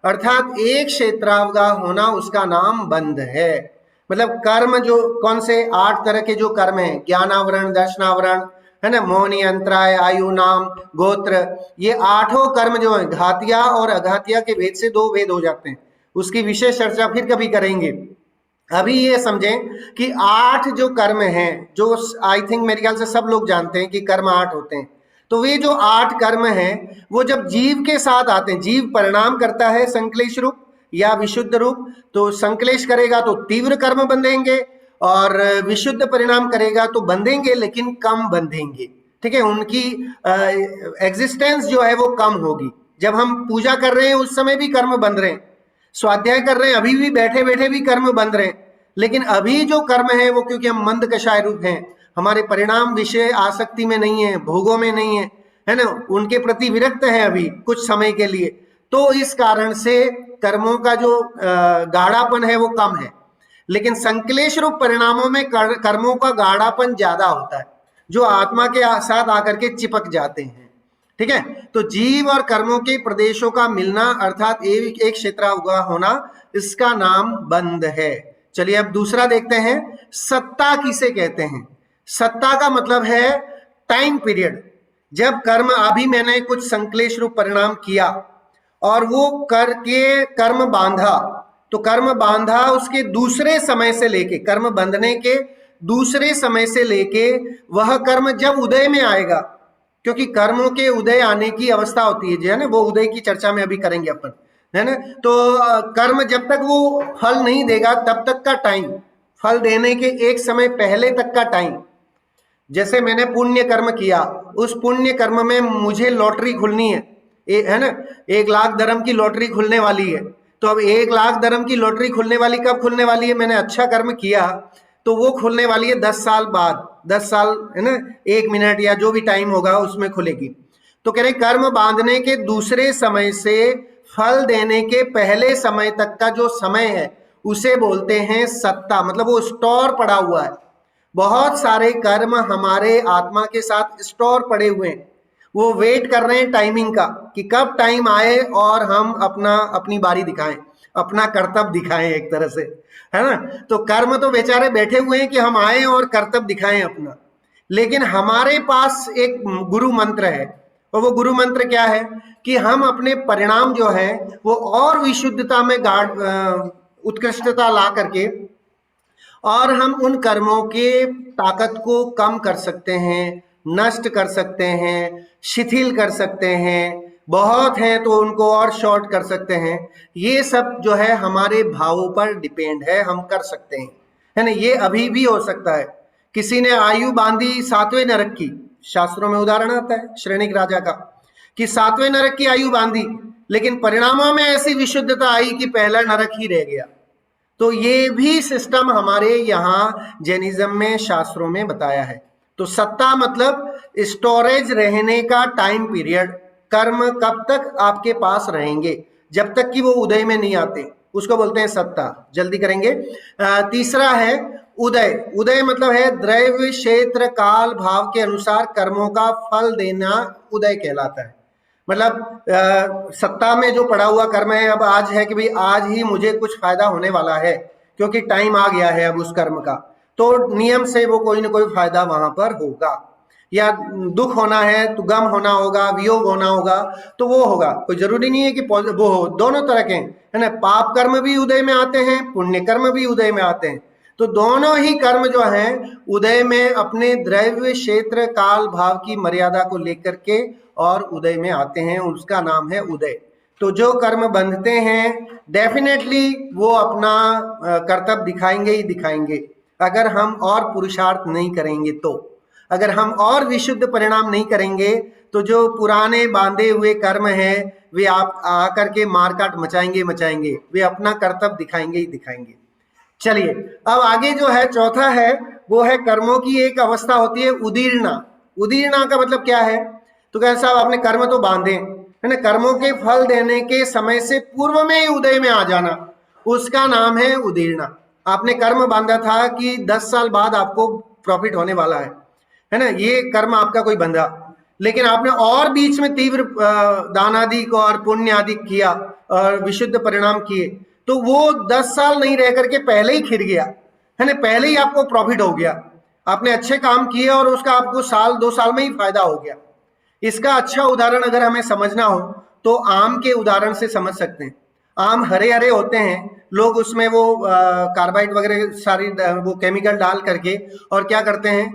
अर्थात एक क्षेत्रावधा होना, उसका नाम बंध है। मतलब कर्म जो कौन से 8 तरह के जो कर्म हैं, ज्ञानावरण, दर्शनावरण, है ना, मोहनी, अंतराय, आयु, नाम, गोत्र, ये 8 कर्म जो है घातिया और अघातिया के भेद से 2 भेद हो जाते हैं। उसकी विशेष चर्चा फिर कभी करेंगे। अभी ये समझें कि 8 जो कर्म हैं, जो आई थिंक मेरे ख्याल से सब लोग जानते हैं कि कर्म 8 होते हैं। तो वे जो 8 कर्म हैं वो जब जीव के साथ आते हैं, जीव परिणाम करता है संक्लेश रूप या विशुद्ध रूप, तो संक्लेश करेगा तो तीव्र कर्म बंधेंगे और विशुद्ध परिणाम करेगा तो बंधेंगे लेकिन कम बंधेंगे, ठीक है, उनकी एग्जिस्टेंस जो है वो कम होगी। जब हम पूजा कर रहे हैं उस समय भी कर्म बंध रहे हैं, स्वाध्याय कर रहे हैं अभी भी बैठे बैठे भी कर्म बंध रहे हैं, लेकिन अभी जो कर्म है वो क्योंकि हम मंद कषाय रूप हैं, हमारे परिणाम विषय आसक्ति में नहीं है, भोगों में नहीं है ना, उनके प्रति विरक्त है अभी कुछ समय के लिए, तो इस कारण से कर्मों का जो गाढ़ापन है वो कम है। लेकिन संक्लेश रूप परिणामों में कर्मों का गाढ़ापन ज्यादा होता है, जो आत्मा के साथ आकर के चिपक जाते हैं, ठीक है। तो जीव और कर्मों के प्रदेशों का मिलना अर्थात एक क्षेत्र हुआ होना, इसका नाम बंध है। चलिए अब दूसरा देखते हैं, सत्ता किसे कहते हैं। सत्ता का मतलब है टाइम पीरियड। जब कर्म, अभी मैंने कुछ संक्लेश रूप परिणाम किया और वो करके कर्म बांधा, तो कर्म बांधा उसके दूसरे समय से लेके, कर्म बंधने के दूसरे समय से लेके वह कर्म जब उदय में आएगा, क्योंकि कर्मों के उदय आने की अवस्था होती है जो है ना, वो उदय की चर्चा में अभी करेंगे अपन, है ना। तो कर्म जब तक वो फल नहीं देगा तब तक का टाइम, फल देने के एक समय पहले तक का टाइम, जैसे मैंने पुण्य कर्म किया, उस पुण्य कर्म में मुझे लॉटरी खुलनी है ना, 1 लाख धर्म की लॉटरी खुलने वाली है। तो अब 1 लाख धर्म की लॉटरी खुलने वाली कब खुलने वाली है, मैंने अच्छा कर्म किया तो वो खुलने वाली है 10 साल बाद, 10 साल है ना, 1 मिनट या जो भी टाइम होगा उसमें खुलेगी। तो कह रहे कर्म बांधने के दूसरे समय से फल देने के पहले समय तक का जो समय है उसे बोलते हैं सत्ता, मतलब वो स्टोर पड़ा हुआ है। बहुत सारे कर्म हमारे आत्मा के साथ स्टोर पड़े हुए हैं, वो वेट कर रहे हैं टाइमिंग का कि कब टाइम आए और हम अपनी बारी दिखाएं, अपना कर्तव्य दिखाएं एक तरह से, है ना। तो कर्म तो बेचारे बैठे हुए हैं कि हम आए और कर्तव्य दिखाएं अपना, लेकिन हमारे पास एक गुरु मंत्र है, और वो गुरु मंत्र क्या है कि हम अपने परिणाम जो है वो और विशुद्धता में उत्कृष्टता ला करके, और हम उन कर्मों के ताकत को कम कर सकते हैं, नष्ट कर सकते हैं, शिथिल कर सकते हैं, बहुत हैं तो उनको और शॉर्ट कर सकते हैं। ये सब जो है हमारे भावों पर डिपेंड है, हम कर सकते हैं, है ना। ये अभी भी हो सकता है, किसी ने आयु बांधी 7वें नरक की, शास्त्रों में उदाहरण आता है श्रेणिक राजा का कि 7वें नरक की आयु बांधी, लेकिन परिणामों में ऐसी विशुद्धता आई कि पहला नरक ही रह गया। तो ये भी सिस्टम हमारे यहाँ जैनिज्म में शास्त्रों में बताया है। तो सत्ता मतलब स्टोरेज रहने का टाइम पीरियड, कर्म कब तक आपके पास रहेंगे, जब तक कि वो उदय में नहीं आते, उसको बोलते हैं सत्ता। जल्दी करेंगे। तीसरा है उदय। उदय मतलब है द्रव्य क्षेत्र काल भाव के अनुसार कर्मों का फल देना, उदय कहलाता है। मतलब सत्ता में जो पड़ा हुआ कर्म है, अब आज है कि भाई आज ही मुझे कुछ फायदा होने वाला है क्योंकि टाइम आ गया है अब उस कर्म का, तो नियम से वो कोई ना कोई फायदा वहां पर होगा, या दुख होना है तो गम होना होगा, वियोग होना होगा तो वो होगा। कोई जरूरी नहीं है कि वो हो, दोनों तरह के है ना। पाप कर्म भी उदय में आते हैं, पुण्य कर्म भी उदय में आते हैं, तो दोनों ही कर्म जो हैं उदय में अपने द्रव्य क्षेत्र काल भाव की मर्यादा को लेकर के और उदय में आते हैं, उसका नाम है उदय। तो जो कर्म बंधते हैं डेफिनेटली वो अपना कर्तव्य दिखाएंगे ही दिखाएंगे, अगर हम और पुरुषार्थ नहीं करेंगे तो, अगर हम और विशुद्ध परिणाम नहीं करेंगे तो जो पुराने बांधे हुए कर्म हैं वे आप आकर के मारकाट मचाएंगे, वे अपना कर्तव्य दिखाएंगे ही दिखाएंगे। चलिए अब आगे जो है चौथा है, वो है कर्मों की एक अवस्था होती है उदीर्णा। उदीर्णा का मतलब क्या है, तो कह साहब आपने कर्म तो बांधे है ना, कर्मों के फल देने के समय से पूर्व में ही उदय में आ जाना, उसका नाम है उदीर्णा। आपने कर्म बांधा था कि 10 साल बाद आपको प्रॉफिट होने वाला है ना, ये कर्म आपका कोई बंधा, लेकिन आपने और बीच में तीव्र दान आदि को और पुण्य आदि किया और विशुद्ध परिणाम किए, तो वो 10 साल नहीं रह करके पहले ही खिर गया, है ना, पहले ही आपको प्रॉफिट हो गया। आपने अच्छे काम किए और उसका आपको 1-2 साल में ही फायदा हो गया। इसका अच्छा उदाहरण अगर हमें समझना हो तो आम के उदाहरण से समझ सकते हैं। आम हरे हरे होते हैं, लोग उसमें वो कार्बाइड वगैरह सारी वो केमिकल डाल करके और क्या करते हैं,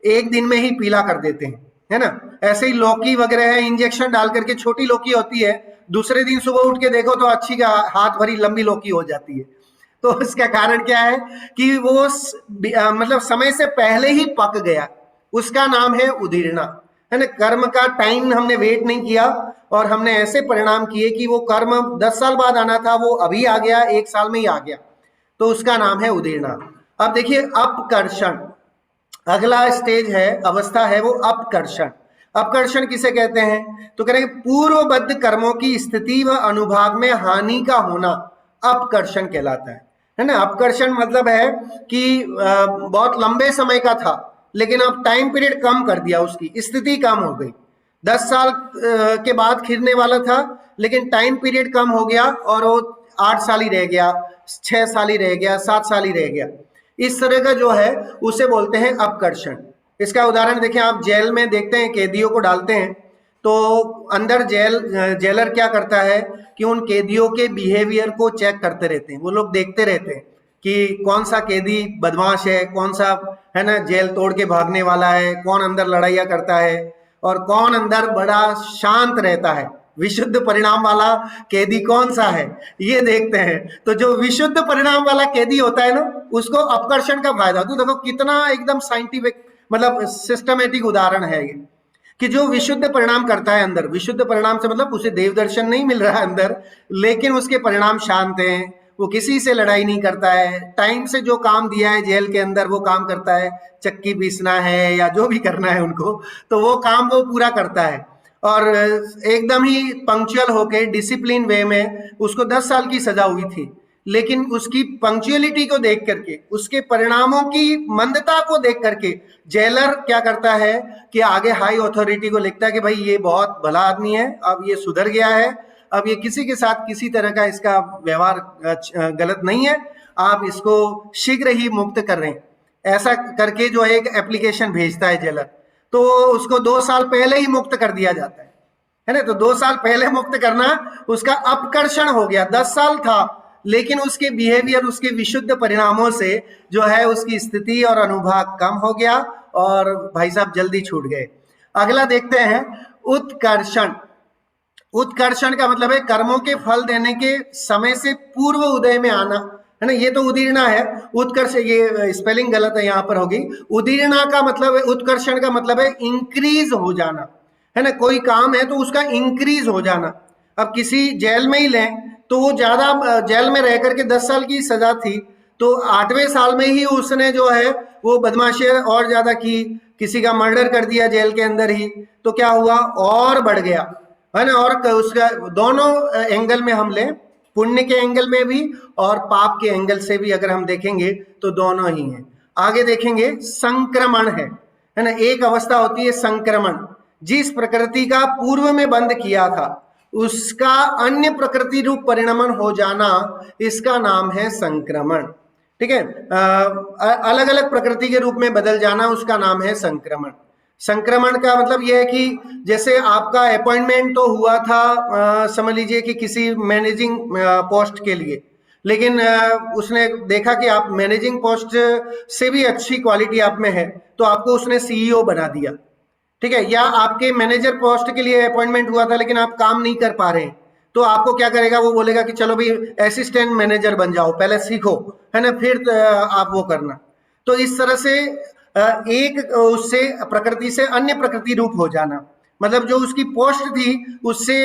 एक दिन में ही पीला कर देते हैं, है ना। ऐसे ही लौकी वगैरह है, इंजेक्शन डाल करके, छोटी लौकी होती है, दूसरे दिन सुबह उठ के देखो तो अच्छी हाथ भरी लंबी लौकी हो जाती है। तो उसका कारण क्या है कि वो मतलब समय से पहले ही पक गया, उसका नाम है उदीर्णा, है ना। कर्म का टाइम हमने वेट नहीं किया और हमने ऐसे परिणाम किए कि वो कर्म 10 साल बाद आना था वो अभी आ गया, 1 साल में ही आ गया, तो उसका नाम है उदीर्णा। अब देखिए अपकर्षण, अगला स्टेज है, अवस्था है वो अपकर्षण। अपकर्षण किसे कहते हैं, तो करेंगे पूर्वबद्ध कर्मों की स्थिति व अनुभाग में हानि का होना अपकर्षण कहलाता है ना। अपकर्षण मतलब है कि बहुत लंबे समय का था लेकिन अब टाइम पीरियड कम कर दिया, उसकी स्थिति कम हो गई, 10 साल के बाद खिरने वाला था लेकिन टाइम पीरियड कम हो गया और वो 8 साल ही रह गया, 6 साल ही रह गया, 7 साल ही रह गया, इस तरह का जो है उसे बोलते हैं अपकर्षण। इसका उदाहरण देखें, आप जेल में देखते हैं कैदियों को डालते हैं तो अंदर जेलर क्या करता है कि उन कैदियों के बिहेवियर को चेक करते रहते हैं, वो लोग देखते रहते हैं कि कौन सा कैदी बदमाश है, कौन सा है ना जेल तोड़ के भागने वाला है, कौन अंदर लड़ाइयाँ करता है और कौन अंदर बड़ा शांत रहता है, विशुद्ध परिणाम वाला कैदी कौन सा है, ये देखते हैं। तो जो विशुद्ध परिणाम वाला कैदी होता है ना, उसको अपकर्षण का फायदा होता है। देखो कितना एकदम साइंटिफिक मतलब सिस्टमेटिक उदाहरण है ये, कि जो विशुद्ध परिणाम करता है अंदर, विशुद्ध परिणाम से मतलब उसे देव दर्शन नहीं मिल रहा है अंदर, लेकिन उसके परिणाम शांत हैं, वो किसी से लड़ाई नहीं करता है, टाइम से जो काम दिया है जेल के अंदर वो काम करता है, चक्की पीसना है या जो भी करना है उनको, तो वो काम वो पूरा करता है और एकदम ही पंक्चुअल होके डिसिप्लिन वे में। उसको 10 साल की सजा हुई थी लेकिन उसकी पंक्चुअलिटी को देख करके, उसके परिणामों की मंदता को देख करके जेलर क्या करता है कि आगे हाई अथॉरिटी को लिखता है कि भाई ये बहुत भला आदमी है, अब ये सुधर गया है, अब ये किसी के साथ किसी तरह का इसका व्यवहार गलत नहीं है, आप इसको शीघ्र ही मुक्त कर रहे हैं, ऐसा करके जो है एक एप्लीकेशन भेजता है जेलर, तो उसको 2 साल पहले ही मुक्त कर दिया जाता है ना। तो 2 साल पहले मुक्त करना उसका अपकर्षण हो गया, 10 साल था लेकिन उसके बिहेवियर, उसके विशुद्ध परिणामों से जो है उसकी स्थिति और अनुभाग कम हो गया और भाई साहब जल्दी छूट गए। अगला देखते हैं उत्कर्षण। उत्कर्षण का मतलब है कर्मों के फल देने के समय से पूर्व उदय में आना, है ना। ये तो उदीर्णा है, उत्कर्ष ये स्पेलिंग गलत है यहाँ पर होगी। उदीर्णा का मतलब है, उत्कर्षण का मतलब है इंक्रीज हो जाना, है ना। कोई काम है तो उसका इंक्रीज हो जाना। अब किसी जेल में ही लें तो वो ज्यादा जेल में रह करके 10 साल की सजा थी तो 8वें साल में ही उसने जो है वो बदमाशियां और ज्यादा की, किसी का मर्डर कर दिया जेल के अंदर ही, तो क्या हुआ और बढ़ गया, है ना। और उसका दोनों एंगल में हम लें, पुण्य के एंगल में भी और पाप के एंगल से भी अगर हम देखेंगे तो दोनों ही हैं। आगे देखेंगे संक्रमण है ना। एक अवस्था होती है संक्रमण, जिस प्रकृति का पूर्व में बंद किया था उसका अन्य प्रकृति रूप परिणमन हो जाना, इसका नाम है संक्रमण, ठीक है। अलग अलग प्रकृति के रूप में बदल जाना उसका नाम है संक्रमण। संक्रमण का मतलब यह है कि जैसे आपका अपॉइंटमेंट तो हुआ था समझ लीजिए कि किसी मैनेजिंग पोस्ट के लिए, लेकिन उसने देखा कि आप मैनेजिंग पोस्ट से भी अच्छी क्वालिटी आप में है तो आपको उसने सीईओ बना दिया, ठीक है। या आपके मैनेजर पोस्ट के लिए अपॉइंटमेंट हुआ था लेकिन आप काम नहीं कर पा रहे हैं तो आपको क्या करेगा, वो बोलेगा कि चलो भाई असिस्टेंट मैनेजर बन जाओ, पहले सीखो, है ना, फिर आप वो करना। तो इस तरह से एक उससे प्रकृति से अन्य प्रकृति रूप हो जाना, मतलब जो उसकी पोस्ट थी उससे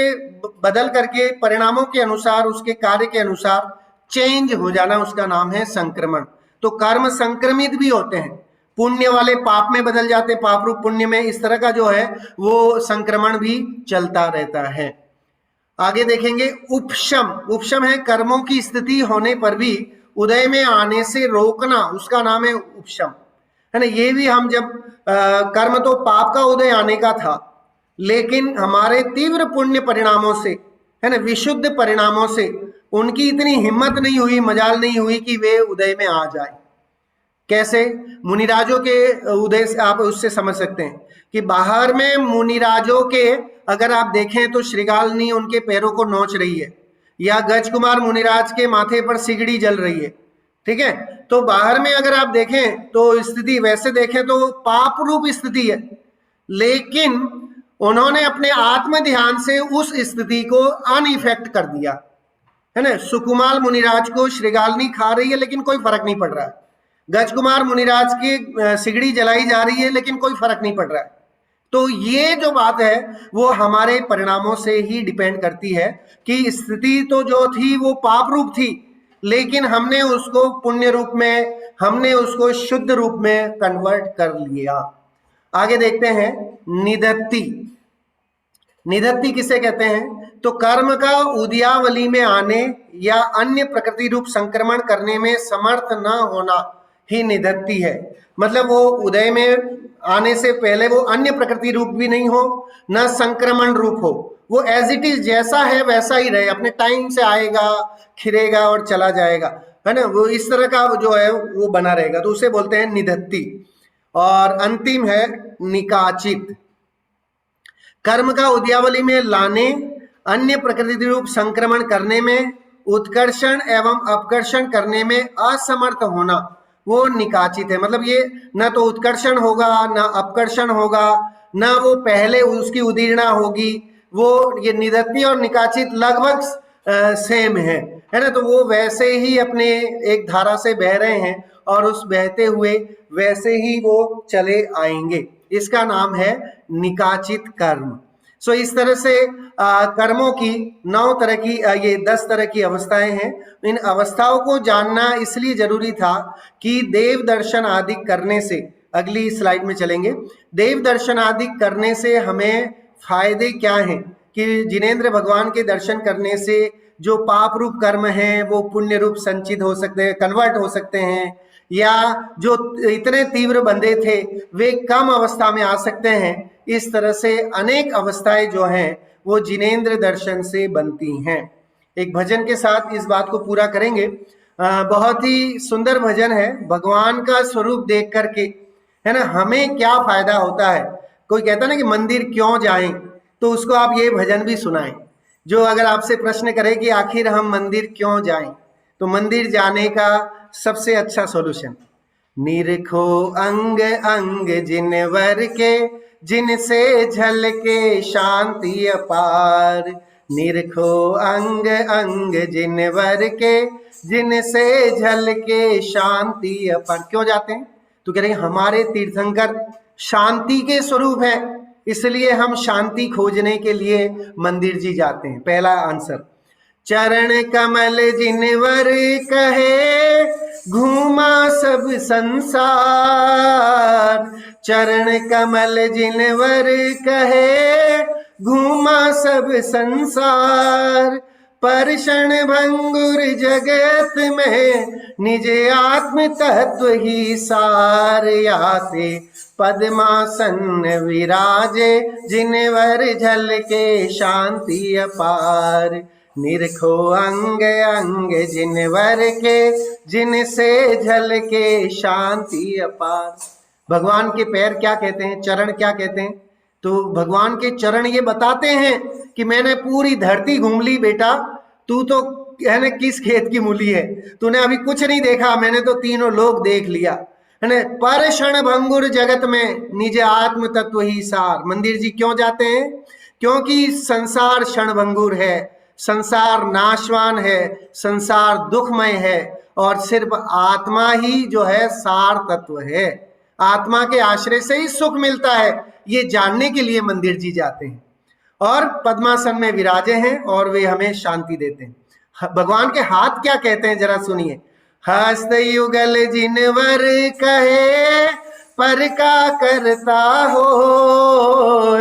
बदल करके परिणामों के अनुसार, उसके कार्य के अनुसार चेंज हो जाना, उसका नाम है संक्रमण। तो कर्म संक्रमित भी होते हैं, पुण्य वाले पाप में बदल जाते, पाप रूप पुण्य में, इस तरह का जो है वो संक्रमण भी चलता रहता है। आगे देखेंगे उपशम। उपशम है कर्मों की स्थिति होने पर भी उदय में आने से रोकना, उसका नाम है उपशम, है ना। ये भी हम जब कर्म तो पाप का उदय आने का था लेकिन हमारे तीव्र पुण्य परिणामों से, है ना, विशुद्ध परिणामों से उनकी इतनी हिम्मत नहीं हुई, मजाल नहीं हुई कि वे उदय में आ जाए। कैसे? मुनिराजों के उदय से आप उससे समझ सकते हैं कि बाहर में मुनिराजों के अगर आप देखें तो श्रृगालनी उनके पैरों को नोच रही है या गजकुमार मुनिराज के माथे पर सिगड़ी जल रही है, ठीक है। तो बाहर में अगर आप देखें तो स्थिति वैसे देखें तो पाप रूप स्थिति है, लेकिन उन्होंने अपने आत्म ध्यान से उस स्थिति को अनइफेक्ट कर दिया, है ना। सुकुमाल मुनिराज को श्रृगालिनी खा रही है लेकिन कोई फर्क नहीं पड़ रहा है। गजकुमार मुनिराज की सिगड़ी जलाई जा रही है लेकिन कोई फर्क नहीं पड़ रहा है। तो ये जो बात है वो हमारे परिणामों से ही डिपेंड करती है कि स्थिति तो जो थी वो पाप रूप थी, लेकिन हमने उसको पुण्य रूप में, हमने उसको शुद्ध रूप में कन्वर्ट कर लिया। आगे देखते हैं निधत्ति। निधत्ति किसे कहते हैं? तो कर्म का उदयावली में आने या अन्य प्रकृति रूप संक्रमण करने में समर्थ न होना ही निधत्ति है। मतलब वो उदय में आने से पहले वो अन्य प्रकृति रूप भी नहीं हो, न संक्रमण रूप हो, वो एज इट इज जैसा है वैसा ही रहे, अपने टाइम से आएगा, खिलेगा और चला जाएगा, है ना। वो इस तरह का जो है वो बना रहेगा, तो उसे बोलते हैं निधत्ति। और अंतिम है निकाचित। कर्म का उद्यावली में लाने, अन्य प्रकृति रूप संक्रमण करने में, उत्कर्षण एवं अपकर्षण करने में असमर्थ होना, वो निकाचित है। मतलब ये न तो उत्कर्षण होगा न अपकर्षण होगा, न वो पहले उसकी उदीर्णा होगी। वो ये निधत्ति और निकाचित लगभग सेम है ना। तो वो वैसे ही अपने एक धारा से बह रहे हैं और उस बहते हुए वैसे ही वो चले आएंगे। इसका नाम है निकाचित कर्म। सो इस तरह से कर्मों की 9 तरह की ये 10 तरह की अवस्थाएं हैं। इन अवस्थाओं को जानना इसलिए जरूरी था कि देव दर्शन आदि करने से, अगली स्लाइड में चलेंगे, देव दर्शन आदि करने से हमें फायदे क्या हैं कि जिनेंद्र भगवान के दर्शन करने से जो पाप रूप कर्म हैं वो पुण्य रूप संचित हो सकते हैं, कन्वर्ट हो सकते हैं, या जो इतने तीव्र बंधे थे वे कम अवस्था में आ सकते हैं। इस तरह से अनेक अवस्थाएं जो हैं वो जिनेंद्र दर्शन से बनती हैं। एक भजन के साथ इस बात को पूरा करेंगे। बहुत ही सुंदर भजन है। भगवान का स्वरूप देख करके, है ना, हमें क्या फायदा होता है। कोई कहता ना कि मंदिर क्यों जाएं, तो उसको आप ये भजन भी सुनाएं। जो अगर आपसे प्रश्न करे कि आखिर हम मंदिर क्यों जाएं, तो मंदिर जाने का सबसे अच्छा सॉल्यूशन, निरखो अंग अंग जिनवर के, जिनसे झलके शांति अपार। निरखो अंग अंग जिनवर के, जिनसे झलके शांति अपार। क्यों जाते हैं? तो कह रहे हैं हमारे तीर्थंकर शांति के स्वरूप है, इसलिए हम शांति खोजने के लिए मंदिर जी जाते हैं। पहला आंसर। चरण कमल जिनवर कहे, घूमा सब संसार। चरण कमल जिनवर कहे, घूमा सब संसार। परषण भंगुर जगत में, निज आत्म तत्व ही सार। याते पद्मासन विराजे, जिनवर झलके शांति अपार। निरखो अंग अंग जिनवर के, जिनसे झलके शांति अपार। भगवान के पैर क्या कहते हैं, चरण क्या कहते हैं? तो भगवान के चरण ये बताते हैं कि मैंने पूरी धरती घूम ली बेटा, तू तो है ना किस खेत की मूली है, तूने अभी कुछ नहीं देखा, मैंने तो तीनों लोग देख लिया, है ना। पर क्षण भंगुर जगत में, निज आत्म तत्व ही सार। मंदिर जी क्यों जाते हैं? क्योंकि संसार क्षण भंगुर है, संसार नाशवान है, संसार दुखमय है, और सिर्फ आत्मा ही जो है सार तत्व है। आत्मा के आश्रय से ही सुख मिलता है, ये जानने के लिए मंदिर जी जाते हैं। और पद्मासन में विराजे हैं और वे हमें शांति देते हैं। भगवान के हाथ क्या कहते हैं जरा सुनिए। हस्त युगल जिनवर कहे, पर का करता हो।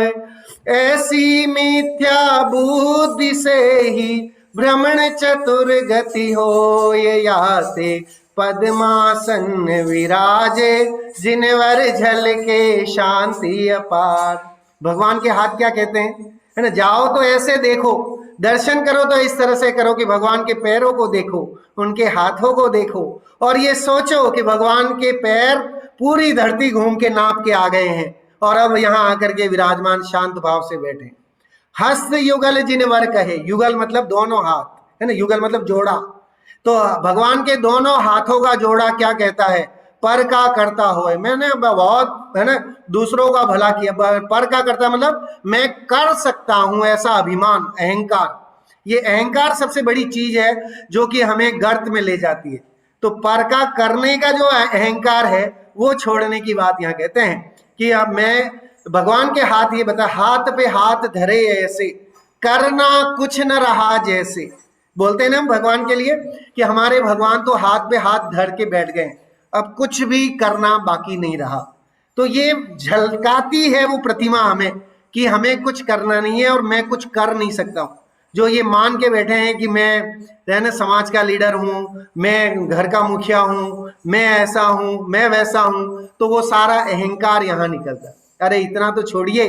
ऐसी मिथ्या बुद्धि से ही भ्रमण चतुर गति हो। ये याते पद्मासन विराजे, जिनवर झलके शांति अपार। भगवान के हाथ क्या कहते हैं, है ना। जाओ तो ऐसे देखो, दर्शन करो तो इस तरह से करो कि भगवान के पैरों को देखो, उनके हाथों को देखो, और ये सोचो कि भगवान के पैर पूरी धरती घूम के नाप के आ गए हैं और अब यहाँ आकर के विराजमान शांत भाव से बैठे। हस्त युगल जिनवर कहे, युगल मतलब दोनों हाथ, है ना, युगल मतलब जोड़ा। तो भगवान के दोनों हाथों का जोड़ा क्या कहता है? पर का करता हो। मैंने बहुत, है ना, दूसरों का भला किया। पर का करता मतलब मैं कर सकता हूं, ऐसा अभिमान, अहंकार। ये अहंकार सबसे बड़ी चीज है जो कि हमें गर्त में ले जाती है। तो पर का करने का जो अहंकार है वो छोड़ने की बात यहाँ कहते हैं कि अब मैं भगवान के हाथ ये बता, हाथ पे हाथ धरे ऐसे करना कुछ न रहा जैसे। बोलते हैं ना भगवान के लिए कि हमारे भगवान तो हाथ पे हाथ धर के बैठ गए, अब कुछ भी करना बाकी नहीं रहा। तो ये झलकाती है वो प्रतिमा हमें कि हमें कुछ करना नहीं है और मैं कुछ कर नहीं सकता हूं। जो ये मान के बैठे हैं कि मैं समाज का लीडर हूं, मैं घर का मुखिया हूं, मैं ऐसा हूं, मैं वैसा हूं, तो वो सारा अहंकार यहां निकलता है। अरे इतना तो छोड़िए,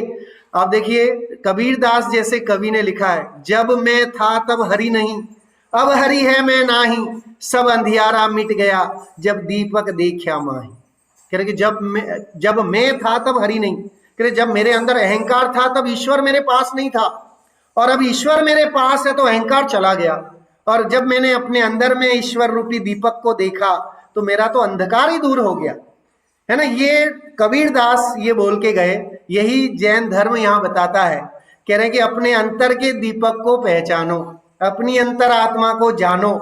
अब देखिए कबीर दास जैसे कवि ने लिखा है, जब मैं था तब हरि नहीं, अब हरि है मैं नाही, सब अंधियारा मिट गया जब दीपक देखा माही। कह रहे कि जब मैं था तब हरि नहीं, कह रहे जब मेरे अंदर अहंकार था तब ईश्वर मेरे पास नहीं था, और अब ईश्वर मेरे पास है तो अहंकार चला गया। और जब मैंने अपने अंदर में ईश्वर रूपी दीपक को देखा तो मेरा तो अंधकार ही दूर हो गया, है ना। ये कबीर दास ये बोल के गए, यही जैन धर्म यहाँ बताता है। कह रहे कि अपने अंतर के दीपक को पहचानो, अपनी अंतर आत्मा को जानो,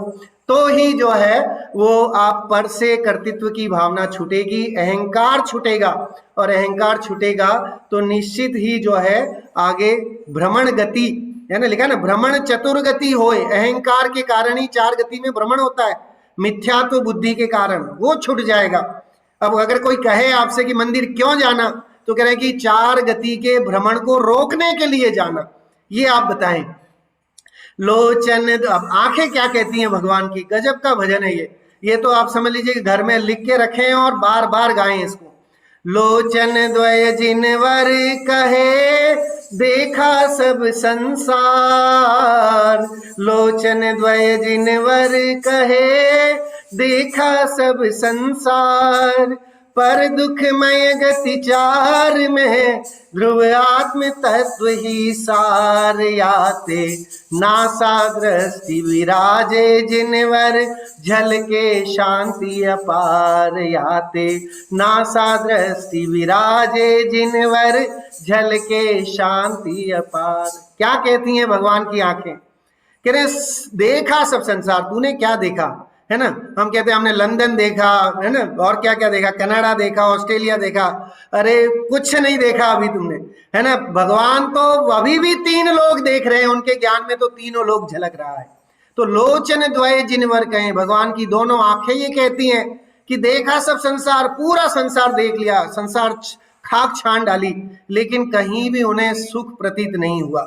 तो ही जो है वो आप पर से कर्तृत्व की भावना छूटेगी, अहंकार छूटेगा, और अहंकार छूटेगा तो निश्चित ही जो है आगे भ्रमण गति, है ना, लिखा ना, भ्रमण चतुर्गति होए। अहंकार के कारण ही 4 गति में भ्रमण होता है, मिथ्यात्व बुद्धि के कारण वो छूट जाएगा। अब अगर कोई कहे आपसे कि मंदिर क्यों जाना, तो कह रहे हैं कि 4 गति के भ्रमण को रोकने के लिए जाना। ये आप बताएं। लोचन, अब आंखें क्या कहती हैं भगवान की, गजब का भजन है ये तो आप समझ लीजिए कि घर में लिख के रखें और बार बार गाएं इसको। लोचन द्वय जिनवर कहे देखा सब संसार, लोचन द्वय जिनवर कहे देखा सब संसार, पर दुखमय गति 4 में ध्रुव आत्म तत्व ही सार, याते नासा दृष्टि विराजे जिनवर झलके शांति अपार, याते नासा दृष्टि विराजे जिनवर झलके शांति अपार। क्या कहती हैं भगवान की आंखें, कह रहे देखा सब संसार, तूने क्या देखा, है ना। हम कहते हैं हमने लंदन देखा, है ना, और क्या क्या देखा, कनाडा देखा, ऑस्ट्रेलिया देखा, अरे कुछ नहीं देखा अभी तुमने, है ना। भगवान तो अभी भी 3 लोग देख रहे हैं, उनके ज्ञान में तो तीनों लोग झलक रहा है। तो लोचन द्वय जिनवर कहें, भगवान की दोनों आंखें ये कहती हैं कि देखा सब संसार, पूरा संसार देख लिया, संसार खाक छान डाली, लेकिन कहीं भी उन्हें सुख प्रतीत नहीं हुआ,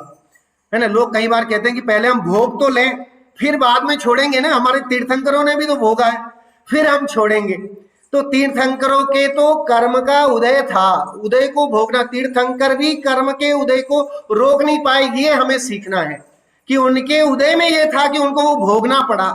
है ना। लोग कई बार कहते हैं कि पहले हम भोग तो लें फिर बाद में छोड़ेंगे ना, हमारे तीर्थंकरों ने भी तो भोगा है, फिर हम छोड़ेंगे। तो तीर्थंकरों के तो कर्म का उदय था, उदय को भोगना, तीर्थंकर भी कर्म के उदय को रोक नहीं पाए। ये हमें सीखना है कि उनके उदय में ये था कि उनको वो भोगना पड़ा,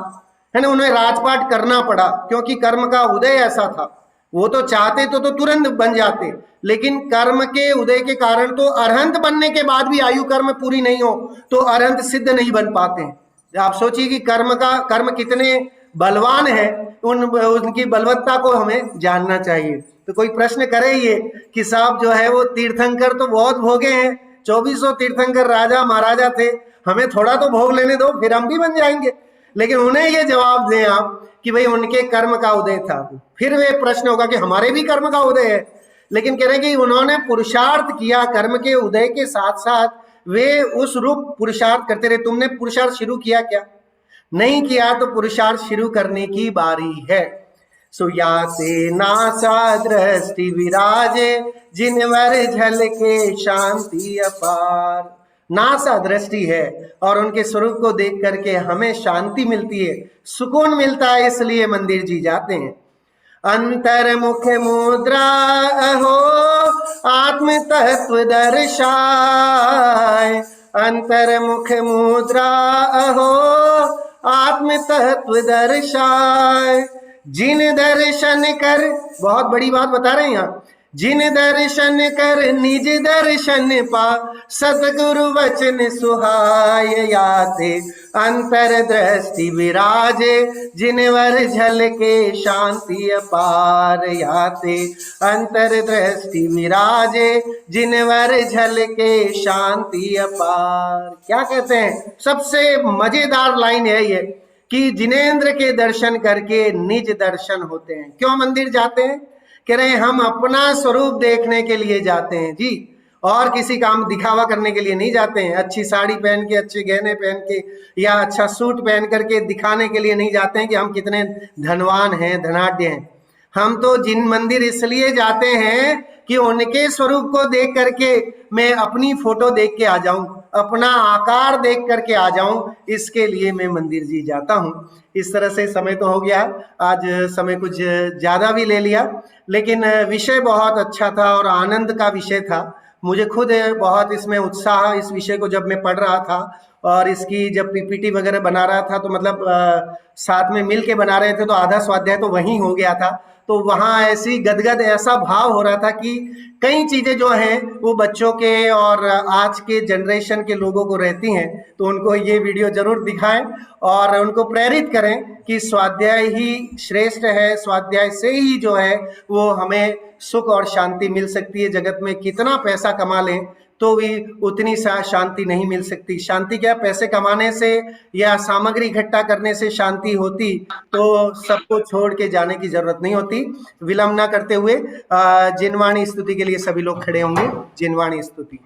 है ना, उन्हें राजपाट करना पड़ा, क्योंकि कर्म का उदय ऐसा था। वो तो चाहते तो तुरंत बन जाते, लेकिन कर्म के उदय के कारण तो अरहंत बनने के बाद भी आयु कर्म पूरी नहीं हो तो अरहंत सिद्ध नहीं बन पाते। आप सोचिए कि कर्म कितने बलवान है, उनकी बलवत्ता को हमें जानना चाहिए। तो कोई प्रश्न करे ये कि साहब जो है वो तीर्थंकर तो बहुत भोगे हैं, 2400 तीर्थंकर राजा महाराजा थे, हमें थोड़ा तो भोग लेने दो, फिर हम भी बन जाएंगे। लेकिन उन्हें ये जवाब दें आप कि भाई उनके कर्म का उदय था, फिर वे प्रश्न होगा कि हमारे भी कर्म का उदय है। लेकिन कह रहे कि उन्होंने पुरुषार्थ किया, कर्म के उदय के साथ साथ वे उस रूप पुरुषार्थ करते रहे। तुमने पुरुषार्थ शुरू किया क्या? नहीं किया तो पुरुषार्थ शुरू करने की बारी है। सुयाते नासा दृष्टि विराजे जिनवर झलके शांति अपार। नासा दृष्टि है और उनके स्वरूप को देख करके हमें शांति मिलती है, सुकून मिलता है, इसलिए मंदिर जी जाते हैं। अंतर्मुख मुद्रा अहो आत्म तत्व दर्शाए, अंतर्मुख मुद्रा अहो आत्म तत्व दर्शाए, जिन दर्शन कर, बहुत बड़ी बात बता रहे हैं यहाँ, जिन दर्शन कर निज दर्शन पा, सतगुरु वचन सुहाय याते, अंतर दृष्टि विराजे, जिनवर झलके शांति अपार याते, अंतर दृष्टि विराजे, जिनवर झलके शांति अपार। क्या कहते हैं, सबसे मजेदार लाइन है ये कि जिनेंद्र के दर्शन करके निज दर्शन होते हैं। क्यों मंदिर जाते हैं? कह रहे हैं हम अपना स्वरूप देखने के लिए जाते हैं जी, और किसी काम दिखावा करने के लिए नहीं जाते हैं। अच्छी साड़ी पहन के, अच्छे गहने पहन के या अच्छा सूट पहन करके दिखाने के लिए नहीं जाते हैं कि हम कितने धनवान हैं, धनाढ्य हैं। हम तो जिन मंदिर इसलिए जाते हैं कि उनके स्वरूप को देख करके मैं अपनी फोटो देख के आ जाऊं, अपना आकार देख करके आ जाऊं, इसके लिए मैं मंदिर जी जाता हूं। इस तरह से समय तो हो गया, आज समय कुछ ज्यादा भी ले लिया, लेकिन विषय बहुत अच्छा था और आनंद का विषय था। मुझे खुद बहुत इसमें उत्साह, इस विषय को जब मैं पढ़ रहा था और इसकी जब पीपीटी वगैरह बना रहा था, तो मतलब साथ में मिल के बना रहे थे, तो आधा स्वाध्याय तो वहीं हो गया था। तो वहां ऐसी गदगद ऐसा भाव हो रहा था कि कई चीजें जो हैं वो बच्चों के और आज के जनरेशन के लोगों को रहती हैं, तो उनको ये वीडियो जरूर दिखाएं और उनको प्रेरित करें कि स्वाध्याय ही श्रेष्ठ है, स्वाध्याय से ही जो है वो हमें सुख और शांति मिल सकती है। जगत में कितना पैसा कमा लें तो भी उतनी शांति नहीं मिल सकती। शांति क्या पैसे कमाने से या सामग्री इकट्ठा करने से शांति होती तो सबको छोड़ के जाने की जरूरत नहीं होती। विलंब ना करते हुए जिनवाणी स्तुति के लिए सभी लोग खड़े होंगे। जिनवाणी स्तुति।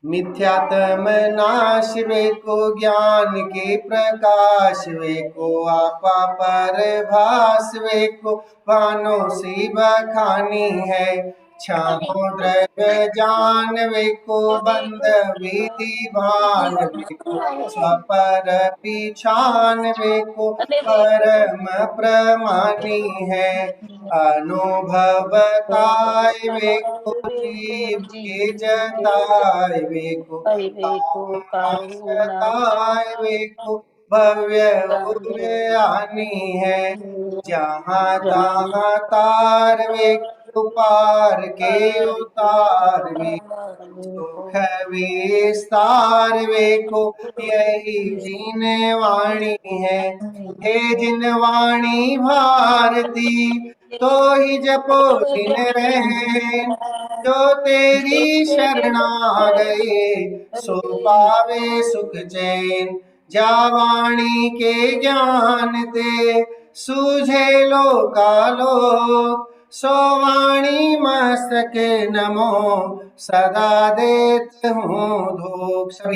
मिथ्यात्म नाश वे को ज्ञान के प्रकाश वे को आपा पर भास वे को भानो सी बखानी है। छाहो द्रव्य जान वे को बंद विधि भान वे को अपर पिछान वे को परम प्रमाणी है। अनुभवताय वे को जीव के जताय वे को वे को भव्य उदयानी है। जहाँ तहाँ तार वे को पार के उतार वे सुख विस्तार वे को यही जिनवाणी है। हे जिनवाणी भारती तो ही जपो दिन रहे, जो तेरी शरणा गए सो पावे सुख चैन। जा वाणी के ज्ञान ते सूझे लोकालोक, सो वाणी मस्तक नमो सदा देत हूँ धूप।